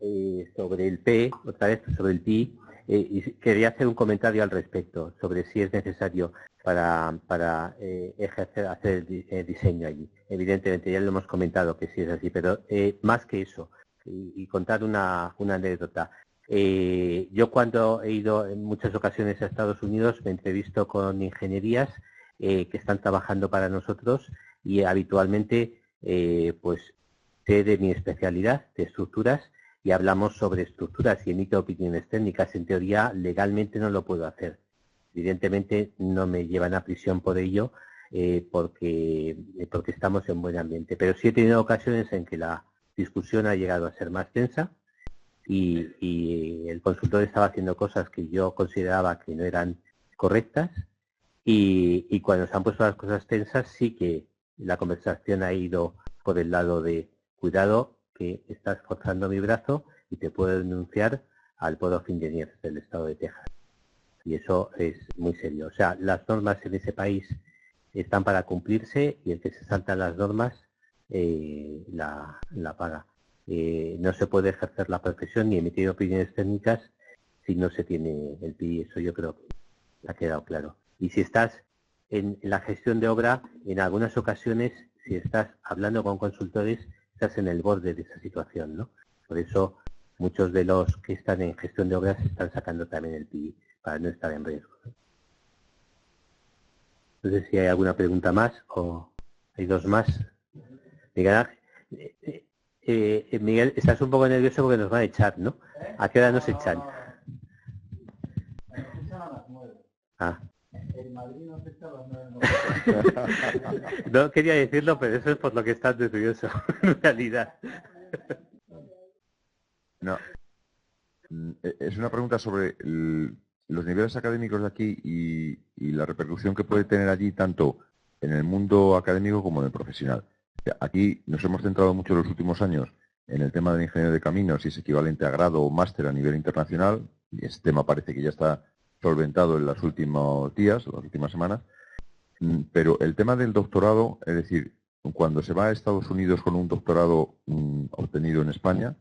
sobre el P, otra vez sobre el PI, y quería hacer un comentario al respecto sobre si es necesario para hacer el diseño allí. Evidentemente, ya lo hemos comentado que sí es así, pero más que eso, y contar una anécdota. Yo cuando he ido en muchas ocasiones a Estados Unidos me entrevisto con ingenierías que están trabajando para nosotros y habitualmente pues sé de mi especialidad de estructuras y hablamos sobre estructuras y emito opiniones técnicas. En teoría, legalmente no lo puedo hacer. Evidentemente no me llevan a prisión por ello porque estamos en buen ambiente. Pero sí he tenido ocasiones en que la discusión ha llegado a ser más tensa y el consultor estaba haciendo cosas que yo consideraba que no eran correctas y cuando se han puesto las cosas tensas sí que la conversación ha ido por el lado de cuidado que estás forzando mi brazo y te puedo denunciar al Board of Engineers del estado de Texas. Y eso es muy serio. O sea, las normas en ese país están para cumplirse y el que se salta las normas la paga. No se puede ejercer la profesión ni emitir opiniones técnicas si no se tiene el PI. Eso yo creo que ha quedado claro. Y si estás en la gestión de obra, en algunas ocasiones, si estás hablando con consultores, estás en el borde de esa situación, ¿no? Por eso muchos de los que están en gestión de obras están sacando también el PI para no estar en riesgo, ¿no? No sé si hay alguna pregunta más o hay dos más. Miguel, Miguel, estás un poco nervioso porque nos van a echar, ¿no? ¿A qué hora nos echan? Ah. No quería decirlo, pero eso es por lo que estás nervioso, en realidad. No. Es una pregunta sobre los niveles académicos de aquí y la repercusión que puede tener allí tanto en el mundo académico como en el profesional. Aquí nos hemos centrado mucho en los últimos años en el tema del ingeniero de caminos y es equivalente a grado o máster a nivel internacional, y ese tema parece que ya está solventado en los últimos días, las últimas semanas, pero el tema del doctorado, es decir, cuando se va a Estados Unidos con un doctorado obtenido en España,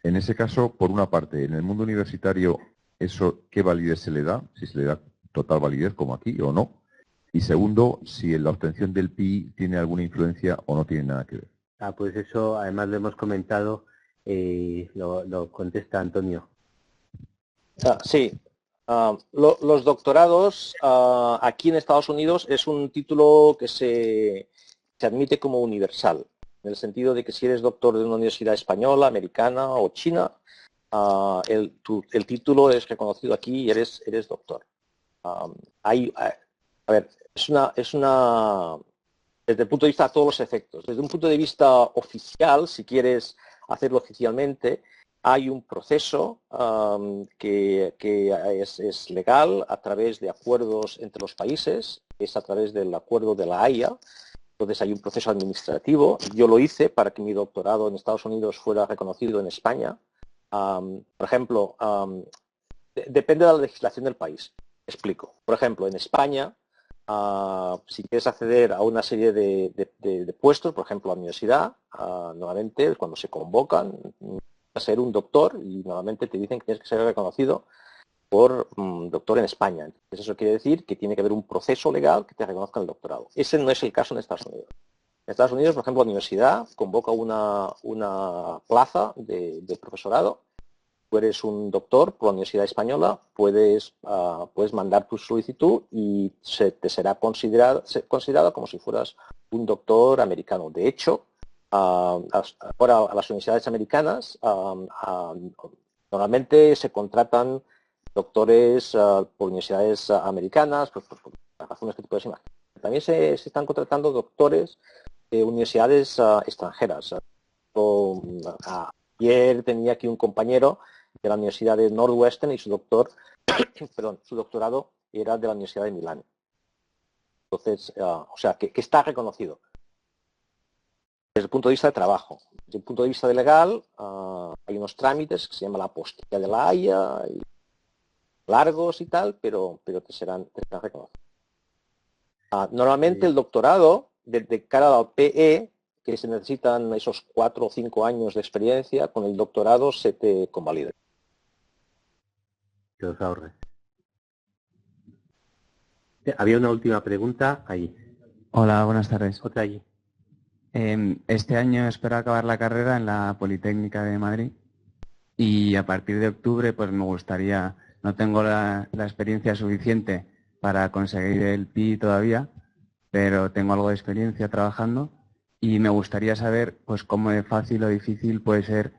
en ese caso, por una parte, en el mundo universitario, eso ¿qué validez se le da? Si se le da total validez, como aquí, o no. Y segundo, si en la obtención del PI tiene alguna influencia o no tiene nada que ver. Pues eso, además lo hemos comentado, lo contesta Antonio. Sí. Los doctorados aquí en Estados Unidos es un título que se admite como universal, en el sentido de que si eres doctor de una universidad española, americana o china, el título es reconocido aquí y eres doctor. A ver, es una desde el punto de vista de todos los efectos. Desde un punto de vista oficial, si quieres hacerlo oficialmente, hay un proceso que es legal a través de acuerdos entre los países, es a través del acuerdo de la Haya. Entonces hay un proceso administrativo. Yo lo hice para que mi doctorado en Estados Unidos fuera reconocido en España. Por ejemplo, depende de la legislación del país. Explico. Por ejemplo, en España, si quieres acceder a una serie de puestos, por ejemplo, a la universidad, nuevamente, cuando se convocan, a ser un doctor y nuevamente te dicen que tienes que ser reconocido por doctor en España. Entonces, eso quiere decir que tiene que haber un proceso legal que te reconozca el doctorado. Ese no es el caso en Estados Unidos. En Estados Unidos, por ejemplo, la universidad convoca una plaza de profesorado. Tú eres un doctor por la Universidad Española, puedes mandar tu solicitud y te será considerado como si fueras un doctor americano. De hecho, ahora a las universidades americanas normalmente se contratan doctores por universidades americanas, por las razones que te puedes imaginar. También se están contratando doctores de universidades extranjeras. Ayer tenía aquí un compañero de la Universidad de Northwestern y su doctorado era de la Universidad de Milán. Entonces, o sea, que está reconocido. Desde el punto de vista de trabajo. Desde el punto de vista de legal, hay unos trámites que se llama la apostilla de la Haya, y largos y tal, pero te serán reconocidos. Normalmente el doctorado, de cara al PE, que se necesitan esos 4 o 5 años de experiencia, con el doctorado se te convalida. Que os ahorre. Había una última pregunta ahí. Hola, buenas tardes. Otra allí. Este año espero acabar la carrera en la Politécnica de Madrid y a partir de octubre pues me gustaría, no tengo la experiencia suficiente para conseguir el PI todavía, pero tengo algo de experiencia trabajando y me gustaría saber pues cómo de fácil o difícil puede ser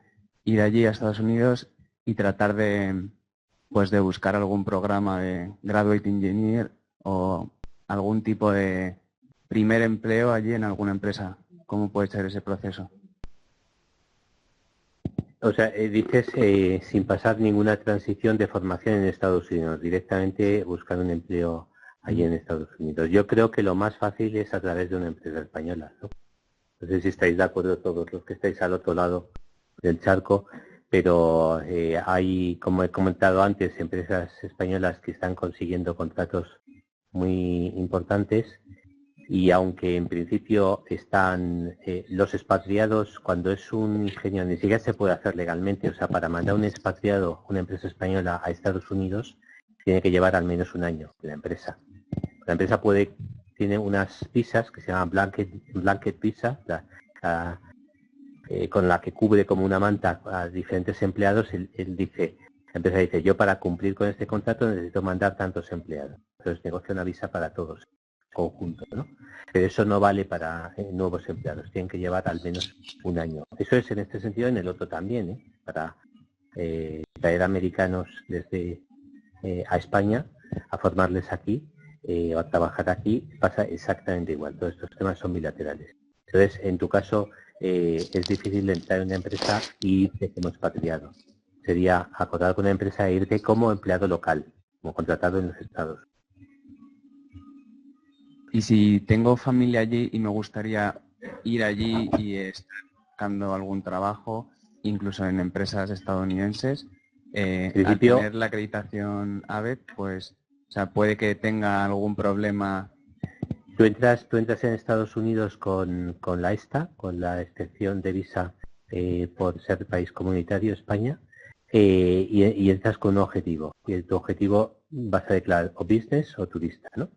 ir allí a Estados Unidos y tratar de buscar algún programa de Graduate Engineer o algún tipo de primer empleo allí en alguna empresa. ¿Cómo puede ser ese proceso? O sea, dices sin pasar ninguna transición de formación en Estados Unidos, directamente buscar un empleo allí en Estados Unidos. Yo creo que lo más fácil es a través de una empresa española, ¿no? No sé si estáis de acuerdo todos los que estáis al otro lado del charco, pero hay, como he comentado antes, empresas españolas que están consiguiendo contratos muy importantes y aunque en principio están los expatriados, cuando es un ingeniero, ni siquiera se puede hacer legalmente, o sea, para mandar un expatriado, una empresa española a Estados Unidos, tiene que llevar al menos un año la empresa. La empresa tiene unas visas que se llaman blanket visa, con la que cubre como una manta a diferentes empleados. La empresa dice, yo para cumplir con este contrato necesito mandar tantos empleados. Entonces negocia una visa para todos, conjunto, ¿no? Pero eso no vale para nuevos empleados, tienen que llevar al menos un año. Eso es en este sentido, en el otro también, para traer americanos desde a España, a formarles aquí o a trabajar aquí, pasa exactamente igual. Todos estos temas son bilaterales. Entonces, en tu caso, es difícil entrar en una empresa y irte como expatriado. Sería acordar con una empresa e irte como empleado local, como contratado en los estados. Y si tengo familia allí y me gustaría ir allí y estar buscando algún trabajo, incluso en empresas estadounidenses, al tener la acreditación ABET, pues, o sea, puede que tenga algún problema. Tú entras en Estados Unidos con la ESTA, con la excepción de visa por ser país comunitario, España, y entras con un objetivo. Y tu objetivo vas a declarar o business o turista, ¿no?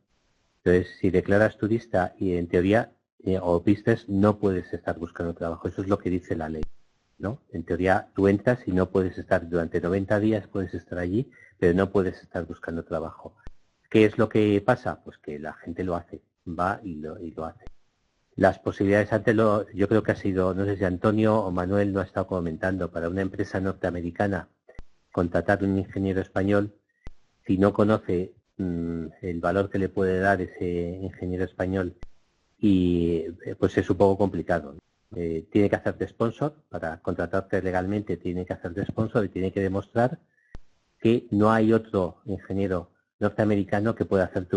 Entonces, si declaras turista y en teoría o business, no puedes estar buscando trabajo. Eso es lo que dice la ley. ¿no? En teoría tú entras y no puedes estar durante 90 días, puedes estar allí, pero no puedes estar buscando trabajo. ¿Qué es lo que pasa? Pues que la gente lo hace, va y lo hace. Las posibilidades antes, yo creo que ha sido, no sé si Antonio o Manuel lo ha estado comentando, para una empresa norteamericana contratar un ingeniero español, si no conoce el valor que le puede dar ese ingeniero español, y pues es un poco complicado. Tiene que hacerte sponsor, para contratarte legalmente tiene que hacerte sponsor y tiene que demostrar que no hay otro ingeniero norteamericano que pueda hacer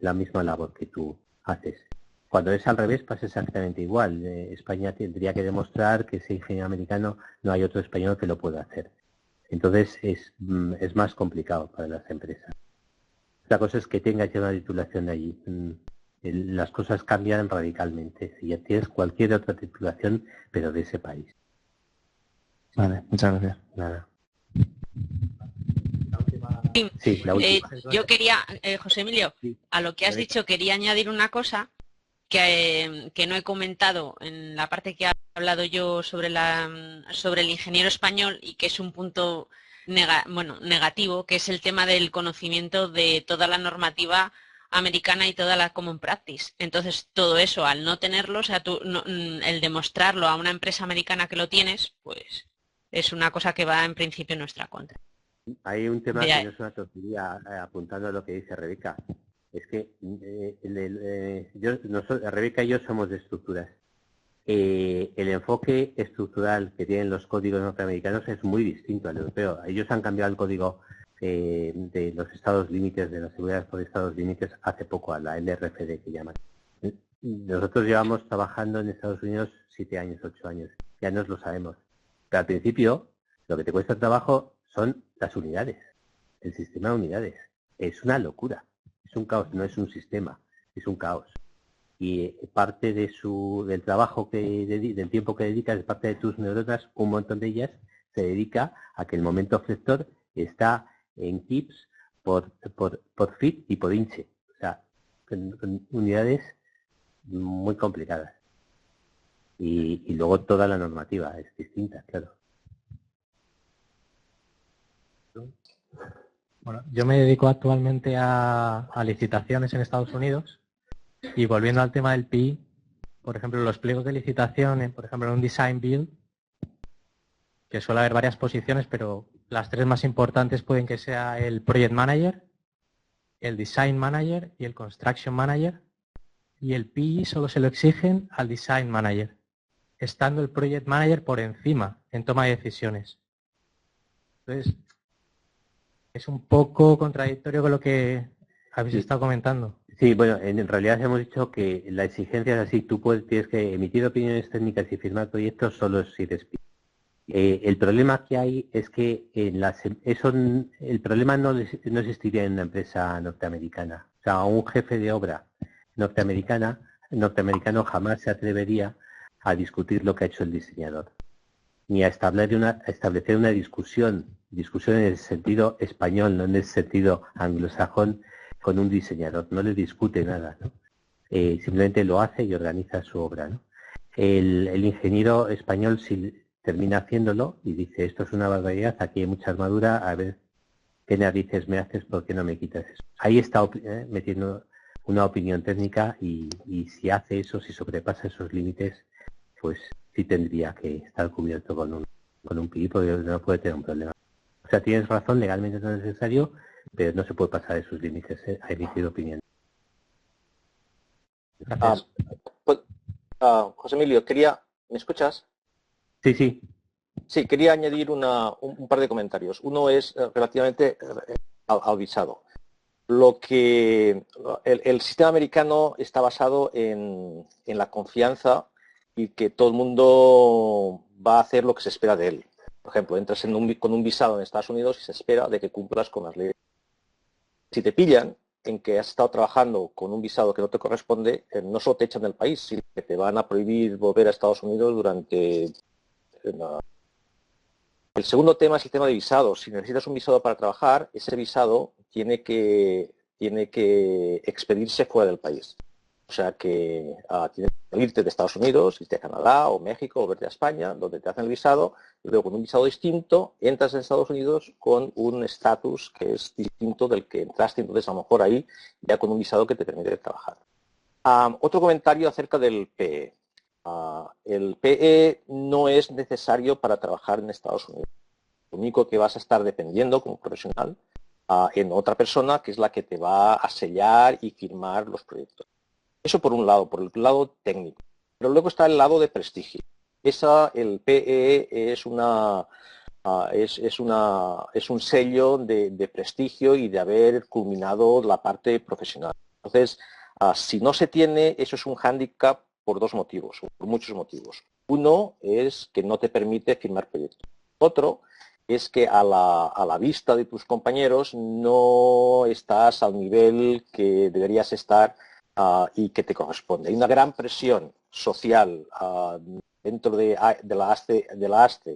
la misma labor que tú haces. Cuando es al revés pasa exactamente igual. España tendría que demostrar que ese ingeniero americano no hay otro español que lo pueda hacer. Entonces es más complicado para las empresas. La cosa es que tengas ya una titulación de allí. Las cosas cambian radicalmente. Si ya tienes cualquier otra titulación, pero de ese país. Vale, muchas gracias. Nada. Sí, la última. Yo quería, José Emilio, a lo que has dicho quería añadir una cosa que no he comentado en la parte que he hablado yo sobre el ingeniero español y que es un punto negativo, que es el tema del conocimiento de toda la normativa americana y toda la common practice. Entonces, todo eso, al no tenerlo, o sea, el demostrarlo a una empresa americana que lo tienes, pues es una cosa que va en principio en nuestra contra. Hay un tema que no es una tontería, apuntando a lo que dice Rebeca. Es que Rebeca y yo somos de estructuras. El enfoque estructural que tienen los códigos norteamericanos es muy distinto al europeo. Ellos han cambiado el código de los estados límites, de la seguridad por estados límites, hace poco, a la LRFD que llaman. Nosotros llevamos trabajando en Estados Unidos 7 años, 8 años. Ya nos lo sabemos. Pero al principio, lo que te cuesta trabajo son las unidades, el sistema de unidades. Es una locura. Es un caos, no es un sistema, es un caos. Y parte del trabajo, del tiempo que dedicas, parte de tus neuronas, un montón de ellas, se dedica a que el momento flector está en kips por fit y por inche. O sea, con unidades muy complicadas. Y luego toda la normativa es distinta, claro. Bueno, yo me dedico actualmente a licitaciones en Estados Unidos y volviendo al tema del PI, por ejemplo, los pliegos de licitación, por ejemplo, en un design build, que suele haber varias posiciones, pero las 3 más importantes pueden que sea el project manager, el design manager y el construction manager, y el PI solo se lo exigen al design manager, estando el project manager por encima en toma de decisiones. Entonces, es un poco contradictorio con lo que habéis estado comentando. Sí, bueno, en realidad hemos dicho que la exigencia es así, tú tienes que emitir opiniones técnicas y firmar proyectos solo si eres PI. El problema que hay es que el problema no existiría en una empresa norteamericana. O sea, un jefe de obra norteamericano jamás se atrevería a discutir lo que ha hecho el diseñador, ni a establecer una discusión en el sentido español, no en el sentido anglosajón, con un diseñador. No le discute nada, ¿no? Simplemente lo hace y organiza su obra, ¿no? El ingeniero español, si termina haciéndolo y dice, esto es una barbaridad, aquí hay mucha armadura, a ver qué narices me haces, ¿por qué no me quitas eso? Ahí está metiendo una opinión técnica y si hace eso, si sobrepasa esos límites, pues sí tendría que estar cubierto con un PI, porque no puede tener un problema. O sea, tienes razón, legalmente no es necesario, pero no se puede pasar esos límites a emitir opinión. Gracias. José Emilio, ¿me escuchas? Sí, sí. Sí, quería añadir un par de comentarios. Uno es relativamente al visado. El sistema americano está basado en la confianza y que todo el mundo va a hacer lo que se espera de él. Por ejemplo, entras con un visado en Estados Unidos y se espera de que cumplas con las leyes. Si te pillan en que has estado trabajando con un visado que no te corresponde, no solo te echan del país, sino que te van a prohibir volver a Estados Unidos durante... El segundo tema es el tema de visados. Si necesitas un visado para trabajar, ese visado tiene que expedirse fuera del país. O sea que tienes que irte de Estados Unidos, irte a Canadá o México o verte a España, donde te hacen el visado, y luego con un visado distinto entras en Estados Unidos con un estatus que es distinto del que entraste, entonces a lo mejor ahí ya con un visado que te permite trabajar. Otro comentario acerca del PE. El PE no es necesario para trabajar en Estados Unidos. Lo único que vas a estar dependiendo como profesional en otra persona que es la que te va a sellar y firmar los proyectos. Eso por un lado, por el lado técnico. Pero luego está el lado de prestigio. El PE es un sello de prestigio y de haber culminado la parte profesional. Entonces, si no se tiene, eso es un hándicap por dos motivos, o por muchos motivos. Uno es que no te permite firmar proyectos. Otro es que a la vista de tus compañeros no estás al nivel que deberías estar y que te corresponde. Hay una gran presión social dentro de la ASTE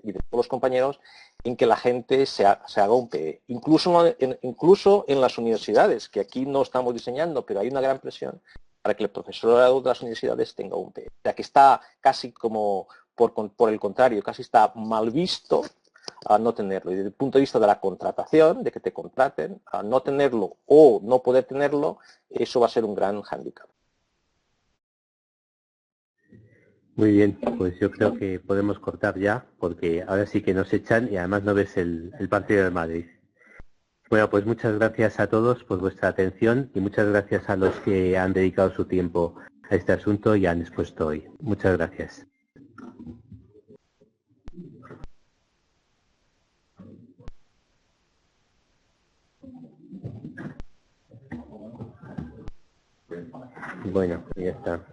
y de todos los compañeros en que la gente se haga un PE. Incluso en las universidades, que aquí no estamos diseñando, pero hay una gran presión para que el profesorado de las universidades tenga un PE. O sea, que está casi como, por el contrario, casi está mal visto a no tenerlo. Y desde el punto de vista de la contratación, de que te contraten, a no tenerlo o no poder tenerlo, eso va a ser un gran hándicap. Muy bien, pues yo creo que podemos cortar ya, porque ahora sí que nos echan y además no ves el partido del Madrid. Bueno, pues muchas gracias a todos por vuestra atención y muchas gracias a los que han dedicado su tiempo a este asunto y han expuesto hoy. Muchas gracias. Bueno, ya está.